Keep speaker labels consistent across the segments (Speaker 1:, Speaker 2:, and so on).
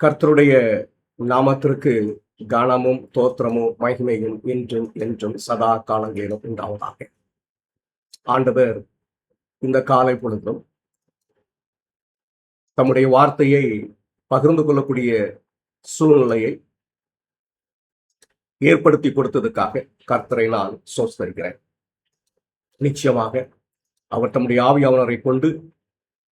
Speaker 1: கர்த்தருடைய நாமத்திற்கு கனமும் தோத்திரமும் மகிமையும் என்றும் என்றும் சதா காலங்களிலும் உண்டாவதாக. ஆண்டவர் இந்த காலை பொழுதும் தம்முடைய வார்த்தையை பகிர்ந்து கொள்ளக்கூடிய சூழ்நிலையை ஏற்படுத்தி கொடுத்ததுக்காக கர்த்தரை நான் சோஸ்தரிக்கிறேன். நிச்சயமாக அவர் தம்முடைய ஆவியானவரை கொண்டு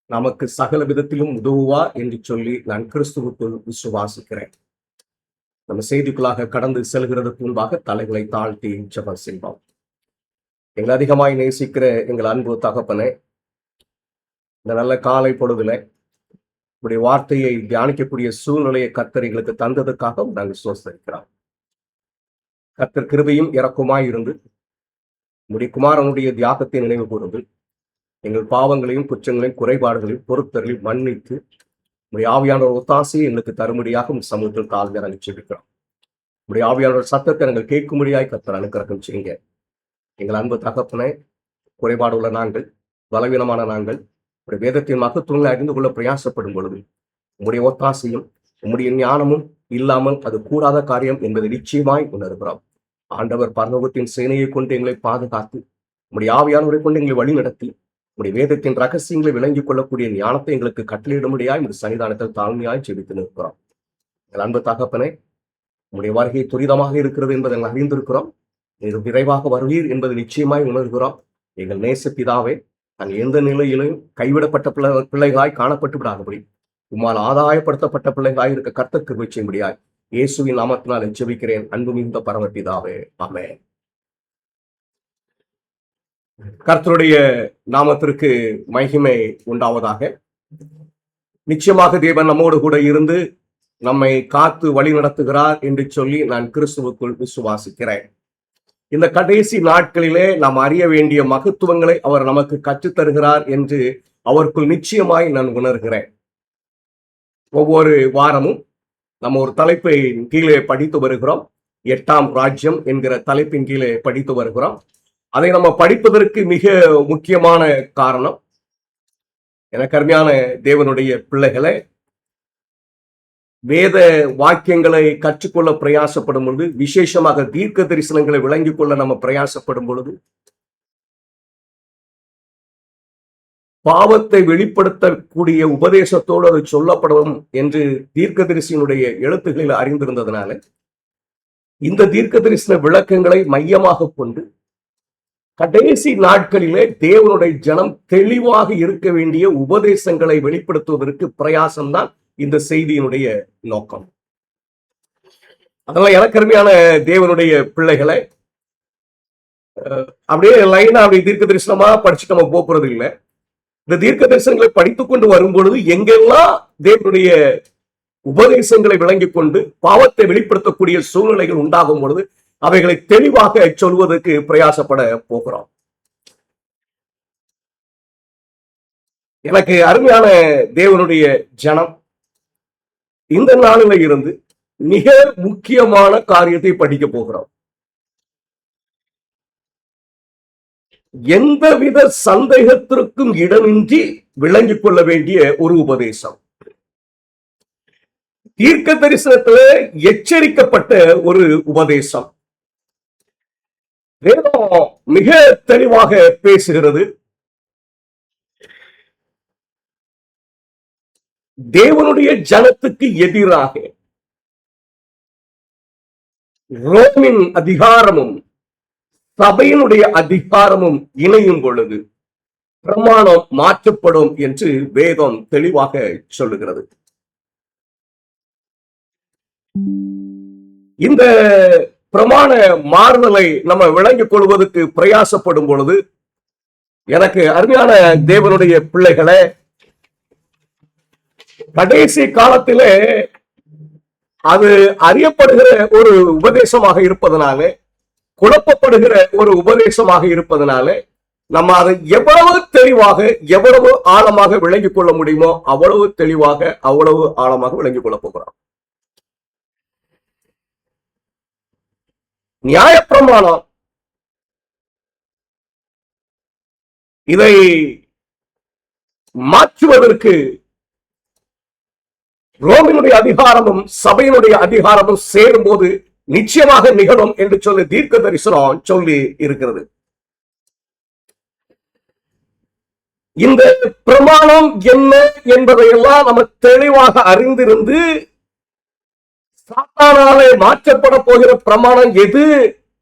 Speaker 1: நமக்கு சகல விதத்திலும் உதவுவார் என்று சொல்லி நான் கிறிஸ்துவுக்குள் விசுவாசிக்கிறேன். நம்ம செய்திக்குள்ளாக கடந்து செல்கிறதுக்கு முன்பாக தலைகளை தாழ்த்தி ஜெபம் செய்வோம். எங்களை அதிகமாய் நேசிக்கிற எங்கள் அன்பு தகப்பனே, இந்த நல்ல காலை பொழுதுல உடைய வார்த்தையை தியானிக்கக்கூடிய சூழ்நிலையை கர்த்தர் எங்களுக்கு தந்ததுக்காக நாங்கள் சோஸ்தரிக்கிறோம். கர்த்தர் கிருபையும் இரக்கமாய் இருந்து உடைய குமாரனுடைய தியாகத்தை நினைவு கூர்ந்து எங்கள் பாவங்களையும் குற்றங்களையும் குறைபாடுகளையும் பொறுத்தர்களையும் மன்னித்து உடைய ஆவியானவர் ஒத்தாசையை எங்களுக்கு தரும்படியாக உங்கள் சமூகத்தில் தாழ்ந்து நாங்கள் ஜெபிக்கிறோம். உடைய ஆவியானவர் சத்தத்தை நாங்கள் கேட்கும்படியாய் கர்த்தர் அனுக்கிரகம் செய்யுங்க. எங்கள் அன்பு தகப்பனை, குறைபாடு உள்ள நாங்கள், பலவீனமான நாங்கள் உடைய வேதத்தின் மகத்துவங்களை அறிந்து கொள்ள பிரயாசப்படும் பொழுது உங்களுடைய ஒத்தாசையும் உங்களுடைய ஞானமும் இல்லாமல் அது கூடாத காரியம் என்பதை நிச்சயமாய் உணர்கிறோம். ஆண்டவர் பரலோகத்தின் சேனையை கொண்டு எங்களை பாதுகாத்து உங்களுடைய ஆவியானவரை கொண்டு எங்களை வழி நடத்தி உடைய வேதத்தின் ரகசியங்களை விளங்கிக் கொள்ளக்கூடிய ஞானத்தை எங்களுக்கு கட்டளையிடும்படியாய் இந்த சன்னிதானத்தில் தாழ்மையாய் ஜெபித்து நிற்கிறோம். எங்கள் அன்பு தகப்பனே, உங்களுடைய வருகை துரிதமாக இருக்கிறது என்பதை நாங்கள் அறிந்திருக்கிறோம். நீங்கள் விரைவாக வருவீர் என்பது நிச்சயமாய் உணர்கிறோம். எங்கள் நேச பிதாவே, நாங்கள் எந்த நிலையிலும் கைவிடப்பட்ட பிள்ளைகளாய் காணப்பட்டு விடாதபடி உம்மால் ஆதாயப்படுத்தப்பட்ட பிள்ளைகளாய் இருக்க கர்த்தர் கிருபை செய்யும்படியாய் இயேசுவின் நாமத்தினால் ஜெபிக்கிறேன் அன்பு மிகுந்த பரமபிதாவே, ஆமென். கர்த்தருடைய நாமத்திற்கு மகிமை உண்டாவதாக. நிச்சயமாக தேவன் நம்மோடு கூட இருந்து நம்மை காத்து வழி நடத்துகிறார் என்று சொல்லி நான் கிறிஸ்துவுக்குள் விசுவாசிக்கிறேன். இந்த கடைசி நாட்களிலே நாம் அறிய வேண்டிய மகத்துவங்களை அவர் நமக்கு கற்றுத்தருகிறார் என்று அவருக்குள் நிச்சயமாய் நான் உணர்கிறேன். ஒவ்வொரு வாரமும் நம்ம ஒரு தலைப்பை கீழே படித்து வருகிறோம். 8ஆம் ராஜ்யம் என்கிற தலைப்பின் கீழே படித்து வருகிறோம். அதை நம்ம படிப்பதற்கு மிக முக்கியமான காரணம், எனக்கு அருமையான தேவனுடைய பிள்ளைகளை, வேத வாக்கியங்களை கற்றுக்கொள்ள பிரயாசப்படும் பொழுது, விசேஷமாக தீர்க்க தரிசனங்களை விளங்கிக் கொள்ள நம்ம பிரயாசப்படும் பொழுது, பாவத்தை வெளிப்படுத்தக்கூடிய உபதேசத்தோடு அது சொல்லப்படும் என்று தீர்க்க தரிசனுடைய எழுத்துக்களில் அறிந்திருந்ததுனால இந்த தீர்க்க தரிசன விளக்கங்களை மையமாக கொண்டு கடைசி நாட்களிலே தேவனுடைய ஜனம் தெளிவாக இருக்க வேண்டிய உபதேசங்களை வெளிப்படுத்துவதற்கு பிரயாசம்தான் இந்த செய்தியினுடைய நோக்கம். அதனால எனக்கு அருமையான தேவனுடைய பிள்ளைகளை, அப்படியே லைனா அப்படி தீர்க்க தரிசனமா படிச்சுட்டு நம்ம போறது இல்லை. இந்த தீர்க்க தரிசனங்களை படித்துக் கொண்டு வரும்பொழுது எங்கெல்லாம் தேவனுடைய உபதேசங்களை விளங்கிக் கொண்டு பாவத்தை வெளிப்படுத்தக்கூடிய சூழ்நிலைகள் உண்டாகும் பொழுது அவைகளை தெளிவாக சொல்வதற்கு பிரயாசப்பட போகிறோம். எனக்கு அருமையான தேவனுடைய ஜனம், இந்த நாளில இருந்து மிக முக்கியமான காரியத்தை படிக்க போகிறோம். எந்தவித சந்தேகத்திற்கும் இடமின்றி விளங்கிக் கொள்ள வேண்டிய ஒரு உபதேசம். தீர்க்க தரிசனத்துல எச்சரிக்கப்பட்ட ஒரு உபதேசம். வேதம் மிக தெளிவாக பேசுகிறது. தேவனுடைய ஜனத்துக்கு எதிராக ரோமின் அதிகாரமும் சபையினுடைய அதிகாரமும் இணையும் பொழுது பிரமாணம் மாற்றப்படும் என்று வேதம் தெளிவாக சொல்லுகிறது. இந்த பிரமாண மாறுதலை நம்ம விளங்கிக் கொள்வதற்கு பிரயாசப்படும் பொழுது எனக்கு அருமையான தேவனுடைய பிள்ளைகளை, கடைசி காலத்திலே அது அறியப்படுகிற ஒரு உபதேசமாக இருப்பதனால, குழப்பப்படுகிற ஒரு உபதேசமாக இருப்பதனால நம்ம அதை எவ்வளவு தெளிவாக எவ்வளவு ஆழமாக விளங்கிக் கொள்ள முடியுமோ அவ்வளவு தெளிவாக அவ்வளவு ஆழமாக விளங்கிக் கொள்ள போகிறோம். நியாயப்பிரமாணம் இதை மாற்றுவதற்கு ரோமினுடைய அதிகாரமும் சபையினுடைய அதிகாரமும் சேரும் போது நிச்சயமாக நிகழும் என்று சொல்லி தீர்க்க தரிசனம் சொல்லி இருக்கிறது. இந்த பிரமாணம் என்ன என்பதையெல்லாம் நம்ம தெளிவாக அறிந்திருந்து சாத்தானாலே மாற்றப்பட போகிற பிரமாணம் எது,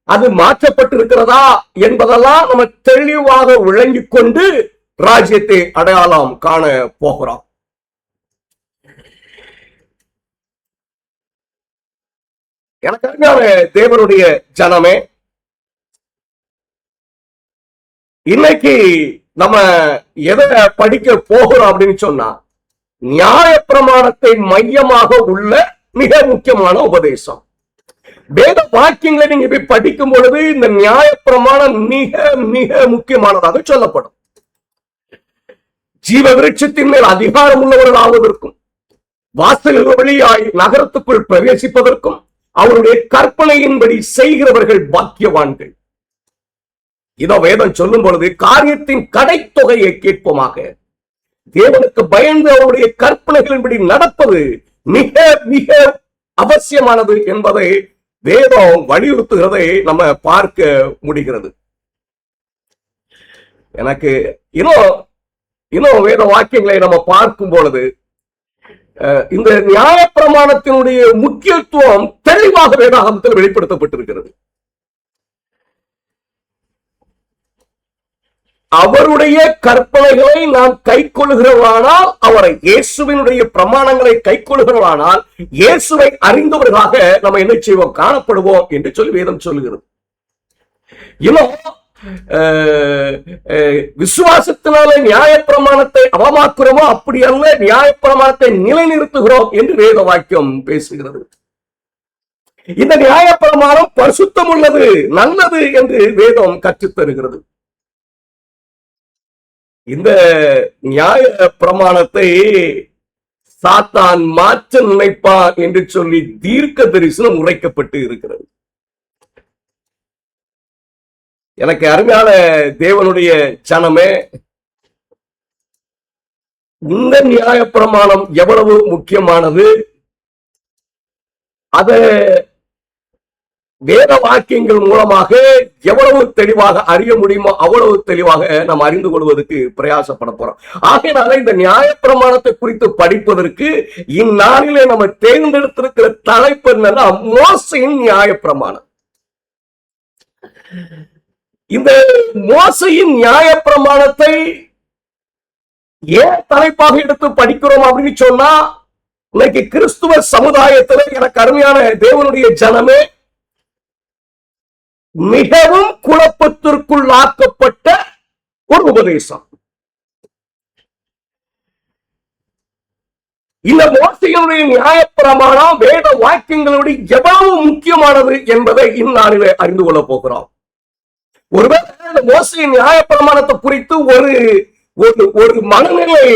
Speaker 1: அது மாற்றப்பட்டிருக்கிறதா என்பதெல்லாம் நம்ம தெளிவாக விளங்கிக் கொண்டு ராஜ்யத்தை அடையாளம் காண போகிறோம். எனக்கு அருமையான தேவனுடைய ஜனமே, இன்னைக்கு நம்ம எதை படிக்க போகிறோம் அப்படின்னு சொன்னா, நியாயப்பிரமாணத்தை மையமாக உள்ள மிக முக்கியமான உபதேசம். வேத வாக்கியங்களை நீங்க போய் படிக்கும் பொழுது இந்த நியாயப்பிரமாணம் மிக மிக முக்கியமானதாக சொல்லப்படும். ஜீவ விருட்சத்தின் மேல் அதிகாரம் உள்ளவர்கள் ஆவதற்கும், வாசல்கள் வழியாய் நகரத்துக்குள் பிரவேசிப்பதற்கும், அவருடைய கற்பனையின்படி செய்கிறவர்கள் பாக்கியவான்கள். இதோ வேதம் சொல்லும் பொழுது காரியத்தின் கடைத்தொகையை கேட்போமாக. தேவனுக்கு பயந்து அவருடைய கற்பனைகளின்படி நடப்பது மிக மிக அவசியமானது என்பதை வேதம் வலியுறுத்துகிறதை நம்ம பார்க்க முடிகிறது. எனக்கு இன்னும் வேத வாக்கியங்களை நம்ம பார்க்கும் பொழுது இந்த நியாயப்பிரமாணத்தினுடைய முக்கியத்துவம் தெளிவாக வேதாகமத்தில் வெளிப்படுத்தப்பட்டிருக்கிறது. அவருடைய கற்பனைகளை நாம் கைக்கொள்கிறவரானால், அவரை இயேசுவினுடைய பிரமாணங்களை கைக்கொள்கிறவரானால் இயேசுவை அறிந்தவர்களாக நம்ம என்ன செய்வோம், காணப்படுவோம் என்று சொல்லி வேதம் சொல்லுகிறது. இன்னும் விசுவாசத்தினால நியாயப்பிரமாணத்தை அவமாக்குறோமோ அப்படி அல்ல, நியாயப்பிரமாணத்தை நிலைநிறுத்துகிறோம் என்று வேத வாக்கியம் பேசுகிறது. இந்த நியாயப்பிரமாணம் பரிசுத்தம் உள்ளது, நல்லது என்று வேதம் கற்றுத்தருகிறது. இந்த நியாய பிரமாணத்தை சாத்தான் மாற்ற நினைப்பான் என்று சொல்லி தீர்க்க தரிசனம் உரைக்கப்பட்டு இருக்கிறது. எனக்கு அருமையான தேவனுடைய ஜனமே, இந்த நியாய பிரமாணம் எவ்வளவு முக்கியமானது, அதை வேத வாக்கியங்கள் மூலமாக எவ்வளவு தெளிவாக அறிய முடியுமோ அவ்வளவு தெளிவாக நாம் அறிந்து கொள்வதற்கு பிரயாசப்பட போறோம். ஆகையினால இந்த நியாயப்பிரமாணத்தை குறித்து படிப்பதற்கு இந்நாளிலே நம்ம தேர்ந்தெடுத்திருக்கிற தலைப்பு என்னன்னா, மோசையின் நியாயப்பிரமாணம். இந்த மோசையின் நியாயப்பிரமாணத்தை ஏன் தலைப்பாக எடுத்து படிக்கிறோம் அப்படின்னு சொன்னா, இன்னைக்கு கிறிஸ்துவ சமுதாயத்தில் எனக்கு அருமையான தேவனுடைய ஜனமே, மிகவும் குழப்பத்திற்குள்ளாக்கப்பட்ட ஒரு உபதேசம். இந்த மோசையினுடைய நியாயப்பிரமாணம் வேத வாக்கியங்களுடைய எவ்வளவு முக்கியமானது என்பதை இந்நாளிலே அறிந்து கொள்ள போகிறோம். ஒருவேளை இந்த மோசையின் நியாயப்பிரமாணத்தை குறித்து ஒரு மனநிலை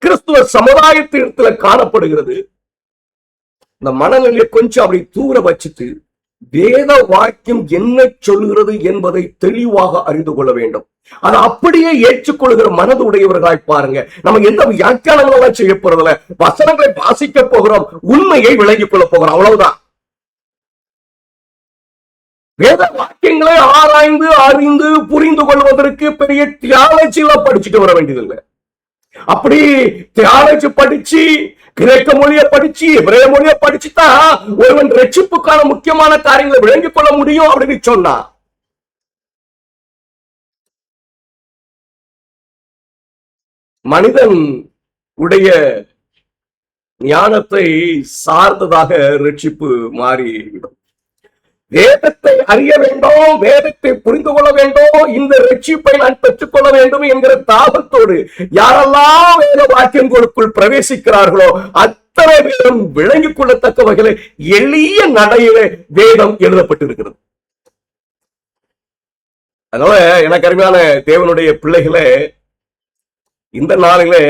Speaker 1: கிறிஸ்துவ சமுதாயத்தில் காணப்படுகிறது. இந்த மனநிலையை கொஞ்சம் அப்படி தூர வச்சுட்டு வேத வாக்கியம் என்ன சொல்லுகிறது என்பதை தெளிவாக அறிந்து கொள்ள வேண்டும். அதை அப்படியே ஏற்றுக்கொள்கிற மனது உடையவர்களாய் பாருங்க. நம்ம எந்த வியாக்கியானங்களும் செய்ய போறதில்ல, வசனங்களை வாசிக்க போகிறோம், உண்மையை விளங்கிக் கொள்ள போகிறோம், அவ்வளவுதான். வேத வாக்கியங்களை ஆராய்ந்து அறிந்து புரிந்து கொள்வதற்கு பெரிய தியாலஜில படிச்சுட்டு வர வேண்டியதில்லை. அப்படி தியாலஜி படிச்சு, கிரேக்க மொழியை படிச்சு, எபிரேய மொழியை படிச்சுதான் ஒருவன் ரட்சிப்புக்கான முக்கியமான காரியங்களை விளங்கிக் கொள்ள முடியும் அப்படின்னு சொன்னா, மனிதன் உடைய ஞானத்தை சார்ந்ததாக ரட்சிப்பு மாறிவிடும். வேதத்தை அறிய வேண்டும், வேதத்தை புரிந்து கொள்ள வேண்டும், இந்த ரட்சிப்பை நான் பெற்றுக்கொள்ள வேண்டும் என்கிற தாபத்தோடு யாரெல்லாம் வேத வாக்கியங்களுக்குள் பிரவேசிக்கிறார்களோ அத்தனை பேரும் விளங்கிக் கொள்ளத்தக்க வகையில எளிய நடையிலே வேதம் எழுதப்பட்டிருக்கிறது. அதனால எனக்கு அருமையான தேவனுடைய பிள்ளைகளே, இந்த நாளிலே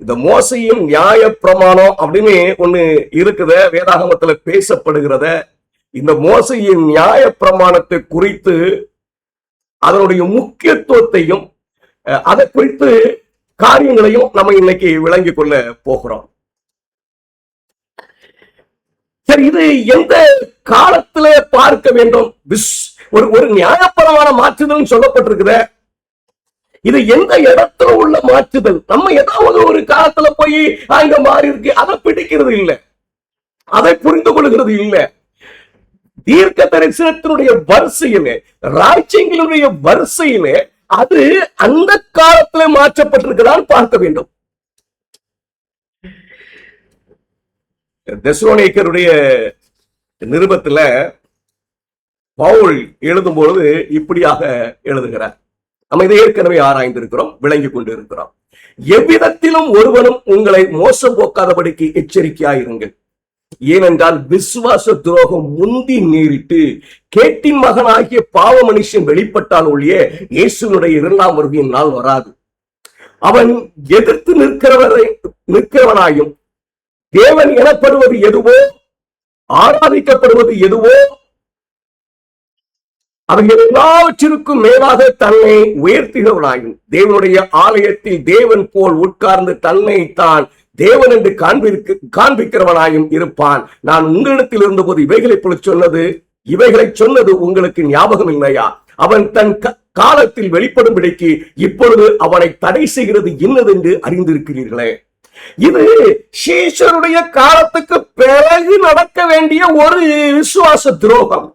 Speaker 1: இந்த மோசையின் நியாய பிரமாணம் அப்படின்னு ஒண்ணு இருக்குத, வேதாகமத்துல பேசப்படுகிறத, இந்த மோசையின் நியாய பிரமாணத்தை குறித்து அதனுடைய சரி, இது எந்த காலத்திலே பார்க்க வேண்டும்? ஒரு நியாயபரமான மாற்றுதல் சொல்லப்பட்டிருக்குத. இது எந்த இடத்துல உள்ள மாற்றுதல்? நம்ம ஏதாவது ஒரு காலத்துல போய் அங்க மாறி இருக்கு, அதை பிடிக்கிறது இல்லை, அதை புரிந்து கொள்கிறது இல்லை. தீர்க்க தரிசனத்தினுடைய வரிசையிலே, ராஜ்யங்களுடைய வரிசையிலே அது அந்த காலத்திலே மாற்றப்பட்டிருக்கிறான் பார்க்க வேண்டும். தெசலோனிக்கருடைய நிருபத்துல பவுல் எழுதும் பொழுது இப்படியாக எழுதுகிறார். நம்ம இதை ஏற்கனவே ஆராய்ந்திருக்கிறோம், விளங்கி கொண்டு இருக்கிறோம். எவ்விதத்திலும் ஒருவனும் உங்களை மோசம் போக்காதபடிக்கு எச்சரிக்கையாயிருங்கள். ஏனென்றால் விசுவாச துரோகம் முந்தி நேரிட்டு கேட்டின் மகனாகிய பாவ மனுஷன் வெளிப்பட்டால் ஒழிய இயேசுனுடைய இரண்டாம் வருகையின் நாள் வராது. அவன் எதிர்த்து நிற்கிறவனாயும் தேவன் எனப்படுவது எதுவோ, ஆராதிக்கப்படுவது எதுவோ, அவைகள் எல்லாவற்றிற்கும் மேலாக தன்னை உயர்த்துகிறவனாயும் தேவனுடைய ஆலயத்தில் தேவன் போல் உட்கார்ந்து தன்னை தான் தேவன் என்று காண்பிக்கிறவனாயும் இருப்பான். நான் உங்களிடத்தில் இருந்தபோது இவைகளை சொன்னது உங்களுக்கு ஞாபகம் இல்லையா? அவன் தன் காலத்தில் வெளிப்படும்படிக்கு இப்பொழுது அவனை தடை செய்கிறது இன்னதென்று அறிந்திருக்கிறீர்களே. இது சீஷருடைய காலத்துக்கு பிறகு நடக்க வேண்டிய ஒரு விசுவாச துரோகம்.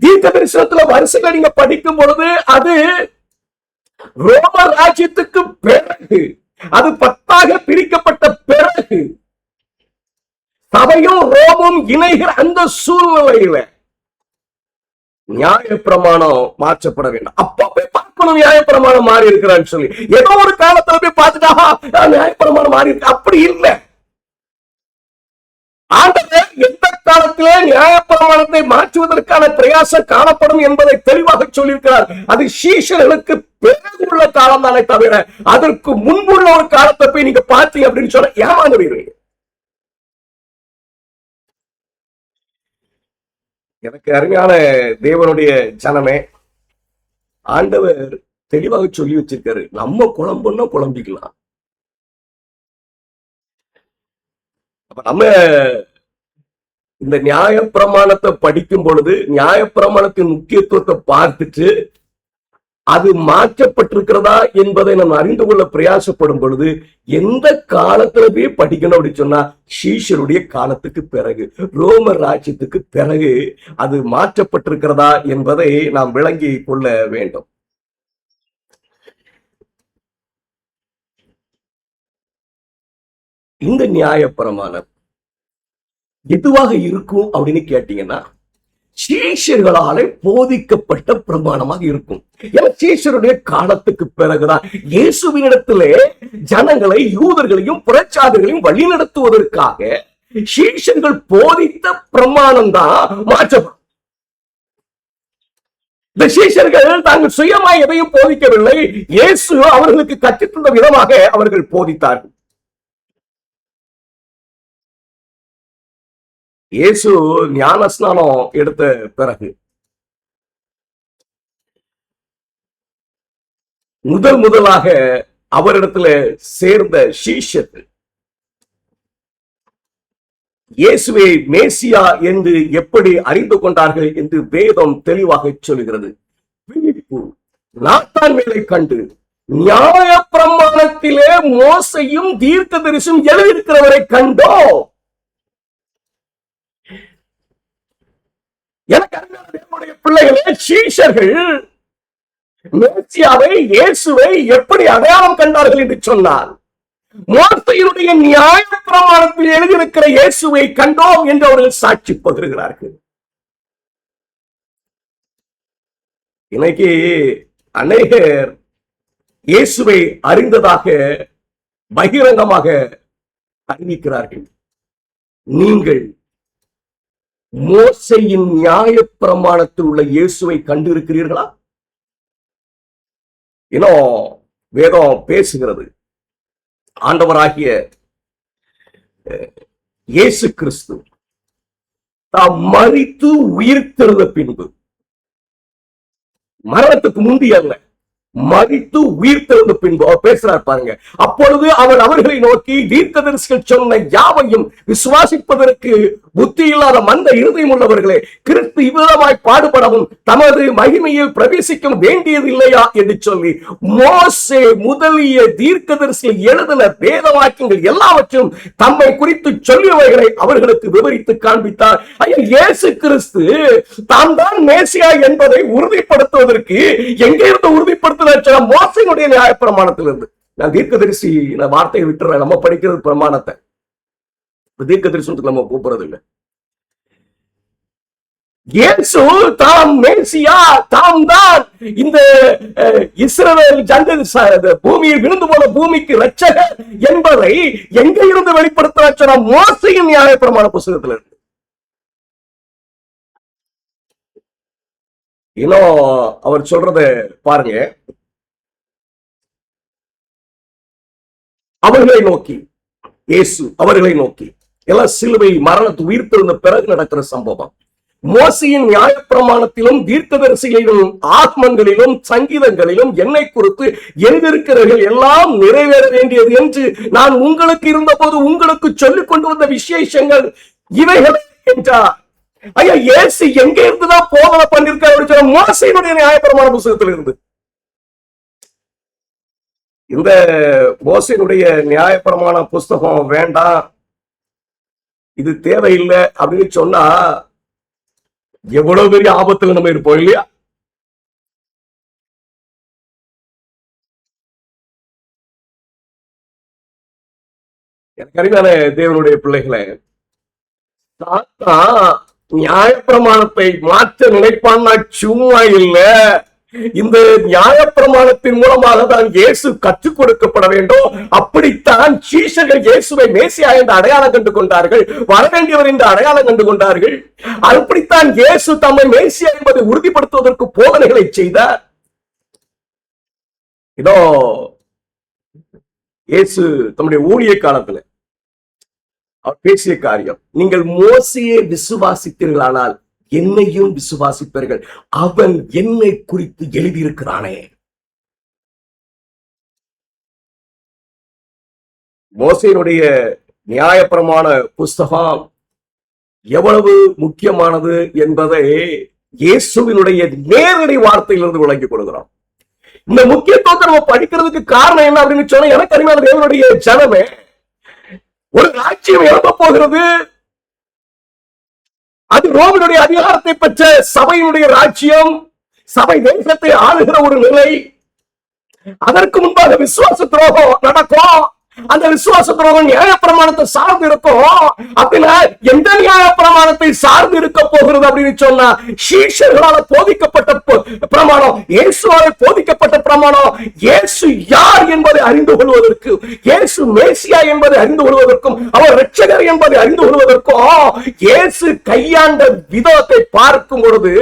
Speaker 1: தீர்க்க தரிசனத்துல வரிசைகளை நீங்க படிக்கும் பொழுது அது ரோமர் ராஜ்யத்துக்கு பிறகு, அது 10 பிரிக்கப்பட்ட பிறகு சபையும் ரோமும் இணைகிற அந்த சூழ்நிலையில நியாயப்பிரமாணம் மாற்றப்பட வேண்டும். அப்ப போய் பார்க்கணும் நியாயப்பிரமாணம் மாறி இருக்கிறான்னு சொல்லி. ஏதோ ஒரு காலத்துல போய் பார்த்துட்டா நியாயப்பிரமாணம் மாறி இருக்கு, அப்படி இல்லை. ஆண்டவர் எந்த காலத்திலே நியாயப்பிரமாணத்தை மாற்றுவதற்கான பிரயாசம் காணப்படும் என்பதை தெளிவாக சொல்லியிருக்கிறார். அது சீஷர்களுக்கு பிறகு உள்ள காலம் தானே தவிர அதற்கு முன்புள்ள ஒரு காலத்தை போய் நீங்க பார்த்தீங்க அப்படின்னு சொல்ல ஏமாந்து போயிருவீங்க. எனக்கு அருமையான தேவனுடைய ஜனமே, ஆண்டவர் தெளிவாக சொல்லி வச்சிருக்காரு, நம்ம குழம்புன்னா குழம்பிக்கலாம். அப்ப நம்ம இந்த நியாயப்பிரமாணத்தை படிக்கும் பொழுது நியாயப்பிரமாணத்தின் முக்கியத்துவத்தை பார்த்துட்டு அது மாற்றப்பட்டிருக்கிறதா என்பதை நம்ம அறிந்து கொள்ள பிரயாசப்படும் பொழுது எந்த காலத்துல போய் படிக்கணும் அப்படின்னு சொன்னா சீஷருடைய காலத்துக்கு பிறகு, ரோமர் ராஜ்யத்துக்கு பிறகு அது மாற்றப்பட்டிருக்கிறதா என்பதை நாம் விளங்கி கொள்ள வேண்டும். இந்த நியாயப்பிரமாணம் எதுவாக இருக்கும் அப்படின்னு கேட்டீங்கன்னா சீஷர்களாலே போதிக்கப்பட்ட பிரமாணமாக இருக்கும். சீஷருடைய காலத்துக்கு பிறகுதான் இயேசுவினிடத்திலே ஜனங்களை, யூதர்களையும் புறச்சாதிகளையும் வழிநடத்துவதற்காக சீஷர்கள் போதித்த பிரமாணம் தான் மாற்றப்படும். இந்த சீஷர்கள் தாங்கள் சுயமாய் எதையும் போதிக்கவில்லை, இயேசு அவர்களுக்கு கற்றுத்தந்த விதமாக அவர்கள் போதித்தார்கள். இயேசு ஞானஸ்நானம் எடுத்த பிறகு முதலாக அவரிடத்துல சேர்ந்த சீஷர்கள் இயேசுவை மேசியா என்று எப்படி அறிந்து கொண்டார்கள் என்று வேதம் தெளிவாக சொல்கிறது. பிலிப்பு நாத்தான்வேலை கண்டு நியாயப்பிரமாணத்திலே மோசையும் தீர்க்கதரிசியும் எழுதியிருக்கிறவரை கண்டோ. எனக்கு அறிஞருடைய பிள்ளைகளே, சீஷர்கள் மேசியாவை, இயேசுவை எப்படி அடையாளம் கண்டார்கள் என்று சொன்னார். மோசையினுடைய நியாயப்பிரமாணத்தில் எழுதியிருக்கிற இயேசுவை கண்டோம் என்று அவர்கள் சாட்சி பகிர்கிறார்கள். இன்னைக்கு அநேகர் இயேசுவை அறிந்ததாக பகிரங்கமாக அறிவிக்கிறார்கள். நீங்கள் மோசையின் நியாயப்பிரமாணத்தில் உள்ள இயேசுவை கண்டிருக்கிறீர்களா? இன்னும் வேதம் பேசுகிறது, ஆண்டவராகிய இயேசு கிறிஸ்து தாம் மரித்து உயிர்த்தெழுந்த பின்பு, மரணத்துக்கு முந்தி அல்ல, மரித்து உயிர்த்தெழுந்த பின்பு அவர் பேசுறார் பாருங்க. அப்பொழுது அவர் அவர்களை நோக்கி, தீர்க்கதரிசிகள் சொன்ன யாவையும் விசுவாசிப்பதற்கு புத்தி இல்லாத மந்த இருதயம் உள்ளவர்களே, கிறிஸ்து இவ்விதமாய் பாடுபடவும் தமது மகிமையில் பிரவேசிக்க வேண்டியது இல்லையா என்று சொல்லி மோசே முதலிய தீர்க்கதரிசிகள் எழுதின வேத வாக்கியங்கள் எல்லாவற்றும் தம்மை குறித்து சொல்லியவைகளை அவர்களுக்கு விவரித்து காண்பித்தார். இயேசு கிறிஸ்து தாம் தான் மேசியா என்பதை உறுதிப்படுத்துவதற்கு எங்கே இருந்து உறுதிப்படுத்த மோசையினுடைய நியாயப்பிரமாணத்திலிருந்து. நான் தீர்க்கதரிசி வார்த்தையை விட்டுறேன், நம்ம படிக்கிறது பிரமாணத்தை, தீர்க்கதரிசனத்துக்கு நம்ம கூப்பிடுறது இல்லை. இயேசு தாம் மேசியா, தாம் தான் இந்த இஸ்ரவேல் ஜனங்கள் பூமியில் விழுந்து போன பூமிக்கு இரட்சகர் என்பதை எங்க இருந்து வெளிப்படுத்த மோசையின் நியாயப்பிரமாண புத்தகத்தில் இருந்து. இன்னும் அவர் சொல்றத பாருங்க. அவர்களை நோக்கி, இயேசு அவர்களை நோக்கி, எல்லாம் சிலுவை மரணத்து உயிர்த்தெழுந்த பிறகு நடக்கிற சம்பவம். மோசையின் நியாயப்பிரமாணத்திலும் தீர்க்கதரிசிகளிலும் ஆத்மங்களிலும் சங்கீதங்களிலும் என்னை குறித்து எழுதியிருக்கிறவர்கள் எல்லாம் நிறைவேற வேண்டியது என்று நான் உங்களுக்கு இருந்த போது உங்களுக்கு சொல்லிக் கொண்டு வந்த விசேஷங்கள் இவைகள் என்றார். ஐயா, இயேசு எங்க இருந்துதான் போதனை பண்ணிருக்காரு? மோசையினுடைய நியாயப்பிரமாண புத்தகத்தில் இருந்து. இந்த மோசையினுடைய நியாயப்பிரமாண புஸ்தகம் வேண்டாம், இது தேவையில்லை அப்படின்னு சொன்னா எவ்வளவு பெரிய ஆபத்துல நம்ம இருப்போம் இல்லையா? எனக்கு அறிவான தேவனுடைய பிள்ளைகளை, நியாயப்பிரமாணத்தை மாற்ற நினைப்பான்னா சும்மா இல்ல. இந்த நியாயப்பிரமாணத்தின் மூலமாக தான் இயேசு கற்றுக் கொடுக்கப்பட வேண்டும். அப்படித்தான் சீஷர்கள் இயேசுவை மேசியா என்று அடையாளம் கண்டு கொண்டார்கள், வரவேண்டியவர் என்று அடையாளம் கண்டு கொண்டார்கள். அப்படித்தான் இயேசு தம்மை மேசியா என்பதை உறுதிப்படுத்துவதற்கு போதனைகளை செய்தார். இதோ இயேசு தம்முடைய ஊழிய காலத்துல அவர் பேசிய காரியம், நீங்கள் மோசையை விசுவாசித்தீர்களானால் என்னையும் விசுவாசிப்பீர்கள், அவன் என்னை குறித்து எழுதியிருக்கிறானே. மோசையினுடைய நியாயப்பிரமாண புஸ்தகம் எவ்வளவு முக்கியமானது என்பதை இயேசுவினுடைய நேரடி வார்த்தையிலிருந்து விளங்கிக் கொடுக்கிறோம். இந்த முக்கியத்துவத்தை நம்ம படிக்கிறதுக்கு காரணம் என்ன அப்படின்னு சொன்னா, எனக்கு அறிவான தேவனுடைய ஜனமே, ஒரு ராஜ்யம் எழுப்ப போகிறது. அது ரோமினுடைய அதிகாரத்தை பெற்ற சபையினுடைய ராஜ்யம், சபை தேசத்தை ஆளுகிற ஒரு நிலை. அதற்கு முன்பாக விசுவாச துரோகம் நடக்கும். அந்த விசுவாச துரோகம் நியாயப்பிரமாணத்தை சார்ந்து இருக்கும். அப்படின்னா எந்த நியாயப்பிரமாணத்தை சார்ந்து இருக்க போகிறது அப்படின்னு சொன்னா, சீஷர்களால் போதிக்கப்பட்ட பிரமாணம், இயேசுவால் போதிக்கப்பட்ட பிரமாணம், இயேசு யார் என்பதை அறிந்து கொள்வதற்கு, இயேசு மேசியா என்பதை அறிந்து கொள்வதற்கும், அவர் இரட்சகர் என்பதை அறிந்து கொள்வதற்கும் இயேசு கையாண்ட விதத்தை பார்க்கும் பொழுது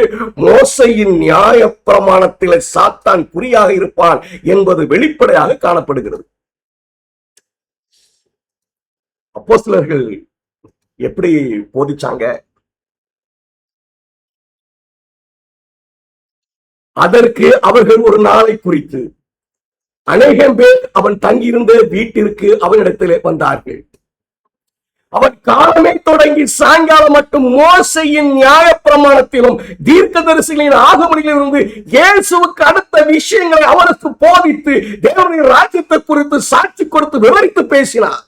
Speaker 1: மோசையின் நியாயப்பிரமாணத்தில் சாத்தான் குறியாக இருப்பான் என்பது வெளிப்படையாக காணப்படுகிறது. அப்போஸ்தலர்கள் எப்படி போதிச்சாங்க? அதற்கு அவர்கள் ஒரு நாளை குறித்து அநேகம் பேர் அவன் தங்கியிருந்த வீட்டிற்கு அவனிடத்திலே வந்தார்கள். அவன் காலமே தொடங்கி சாயங்காலம் மட்டும் மோசையின் நியாயப்பிரமாணத்திலும் தீர்க்கதரிசிகளின் ஆகமங்களிலிருந்து இயேசுவுக்கு அடுத்த விஷயங்களை அவருக்கு போதித்து தேவனுடைய ராஜ்யத்தை குறித்து சாட்சி கொடுத்து விவரித்து பேசினார்.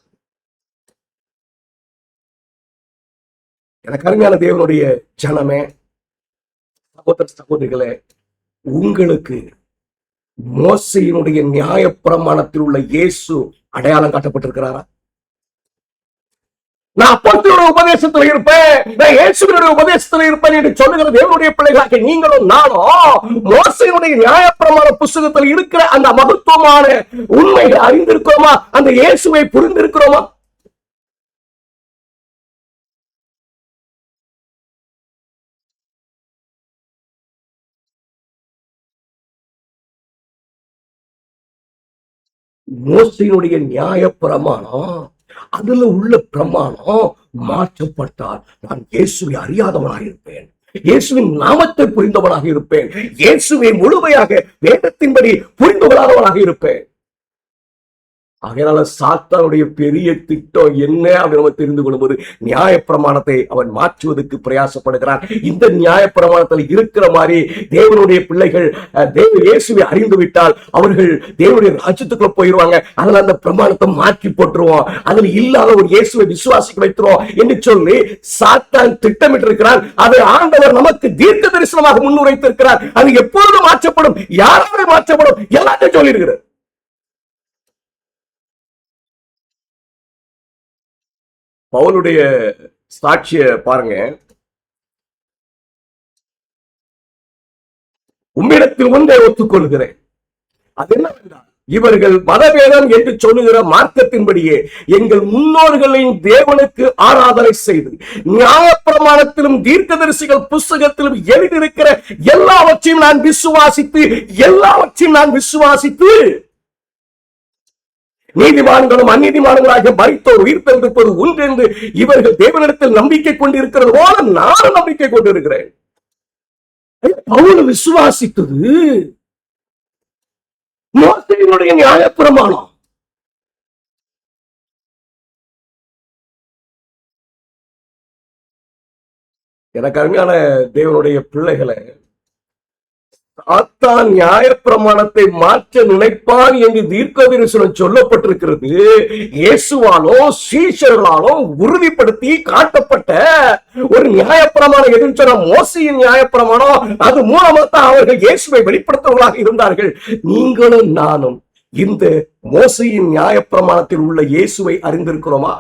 Speaker 1: எனக்கு அருமையான தேவனுடைய ஜனமே, சகோதர சகோதரிகளே, உங்களுக்கு மோசையினுடைய நியாயப்பிரமாணத்தில் உள்ள இயேசு அடையாளம் காட்டப்பட்டிருக்கிறாரா? நான் அப்போஸ்தலருடைய உபதேசத்தில் இருப்பேன், நான் இயேசுவினுடைய உபதேசத்தில் இருப்பேன் என்று சொல்லுகிற தேவனுடைய பிள்ளைகளாக நீங்களும் நானும் மோசையினுடைய நியாயப்பிரமாண புத்தகத்தில் இருக்கிற அந்த மகத்துவமான உண்மையை அறிந்திருக்கிறோமா? அந்த இயேசுவை புரிந்திருக்கிறோமா? மோசையினுடைய நியாய பிரமாணம், அதுல உள்ள பிரமாணம் மாற்றப்பட்டால் நான் இயேசுவை அறியாதவனாக இருப்பேன். இயேசுவின் நாமத்தை புரிந்தவனாக இருப்பேன். இயேசுவை முழுமையாக வேதத்தின்படி புரிந்து கொள்ளாதவனாக இருப்பேன். அதனால சாத்தானுடைய பெரிய திட்டம் என்ன அப்படின்னு நம்ம தெரிந்து கொள்ளும்போது, நியாயப்பிரமாணத்தை அவன் மாற்றுவதற்கு பிரயாசப்படுகிறான். இந்த நியாயப்பிரமாணத்தில் இருக்கிற மாதிரி தேவனுடைய பிள்ளைகள் தேவ இயேசுவை அறிந்து விட்டால் அவர்கள் தேவனுடைய ராஜ்யத்துக்குள்ள போயிடுவாங்க. அதனால அந்த பிரமாணத்தை மாற்றி போட்டுருவோம், அதுல இல்லாத ஒரு இயேசுவை விசுவாசிக்க வைத்துருவோம் என்று சொல்லி சாத்தான் திட்டமிட்டு இருக்கிறான். அதை ஆண்டவர் நமக்கு தீர்க்க தரிசனமாக முன்னுரைத்திருக்கிறார். அது எப்பொழுது மாற்றப்படும், யாராவது மாற்றப்படும், எல்லாத்தையும் சொல்லி இருக்கிறார். பவுலுடைய சாட்சிய பாருங்க. உம்மிடத்தில் ஒன்றை ஒத்துக்கொள்கிறேன், அது என்னவென்றால் இவர்கள் மதவேதம் என்று சொல்லுகிற மார்க்கத்தின்படியே எங்கள் முன்னோர்களின் தேவனுக்கு ஆராதனை செய்து நியாயப்பிரமாணத்திலும் தீர்க்கதரிசிகள் புஸ்தகத்திலும் எழுதியிருக்கிற எல்லாவற்றையும் நான் விசுவாசித்து நீதிமான்களும் அந்நீதிமான்களாக மரித்தோர் உயிர் பெற்றிருப்பது ஒன்று என்று இவர்கள் தேவனிடத்தில் நம்பிக்கை கொண்டிருக்கிறது போல நானும் நம்பிக்கை கொண்டிருக்கிறேன். பவுல் விசுவாசித்தது மோசேயினுடைய நியாயப்பிரமாணம். எனக்கு அருமையான தேவனுடைய பிள்ளைகளை, சாத்தான் நியாயப்பிரமாணத்தை மாற்ற நினைப்பான் என்று தீர்க்கதரிசனம் சொல்லப்பட்டிருக்கிறது. இயேசுவாலோ சீஷர்களாலோ உறுதிப்படுத்தி காட்டப்பட்ட ஒரு நியாயப்பிரமாணம் எதுன்னு சொன்ன மோசேயின் நியாயப்பிரமாணம். அது மூலமாக தான் அவர்கள் இயேசுவை வெளிப்படுத்தவர்களாக இருந்தார்கள். நீங்களும் நானும் இந்த மோசேயின் நியாயப்பிரமாணத்தில் உள்ள இயேசுவை அறிந்திருக்கிறோமா?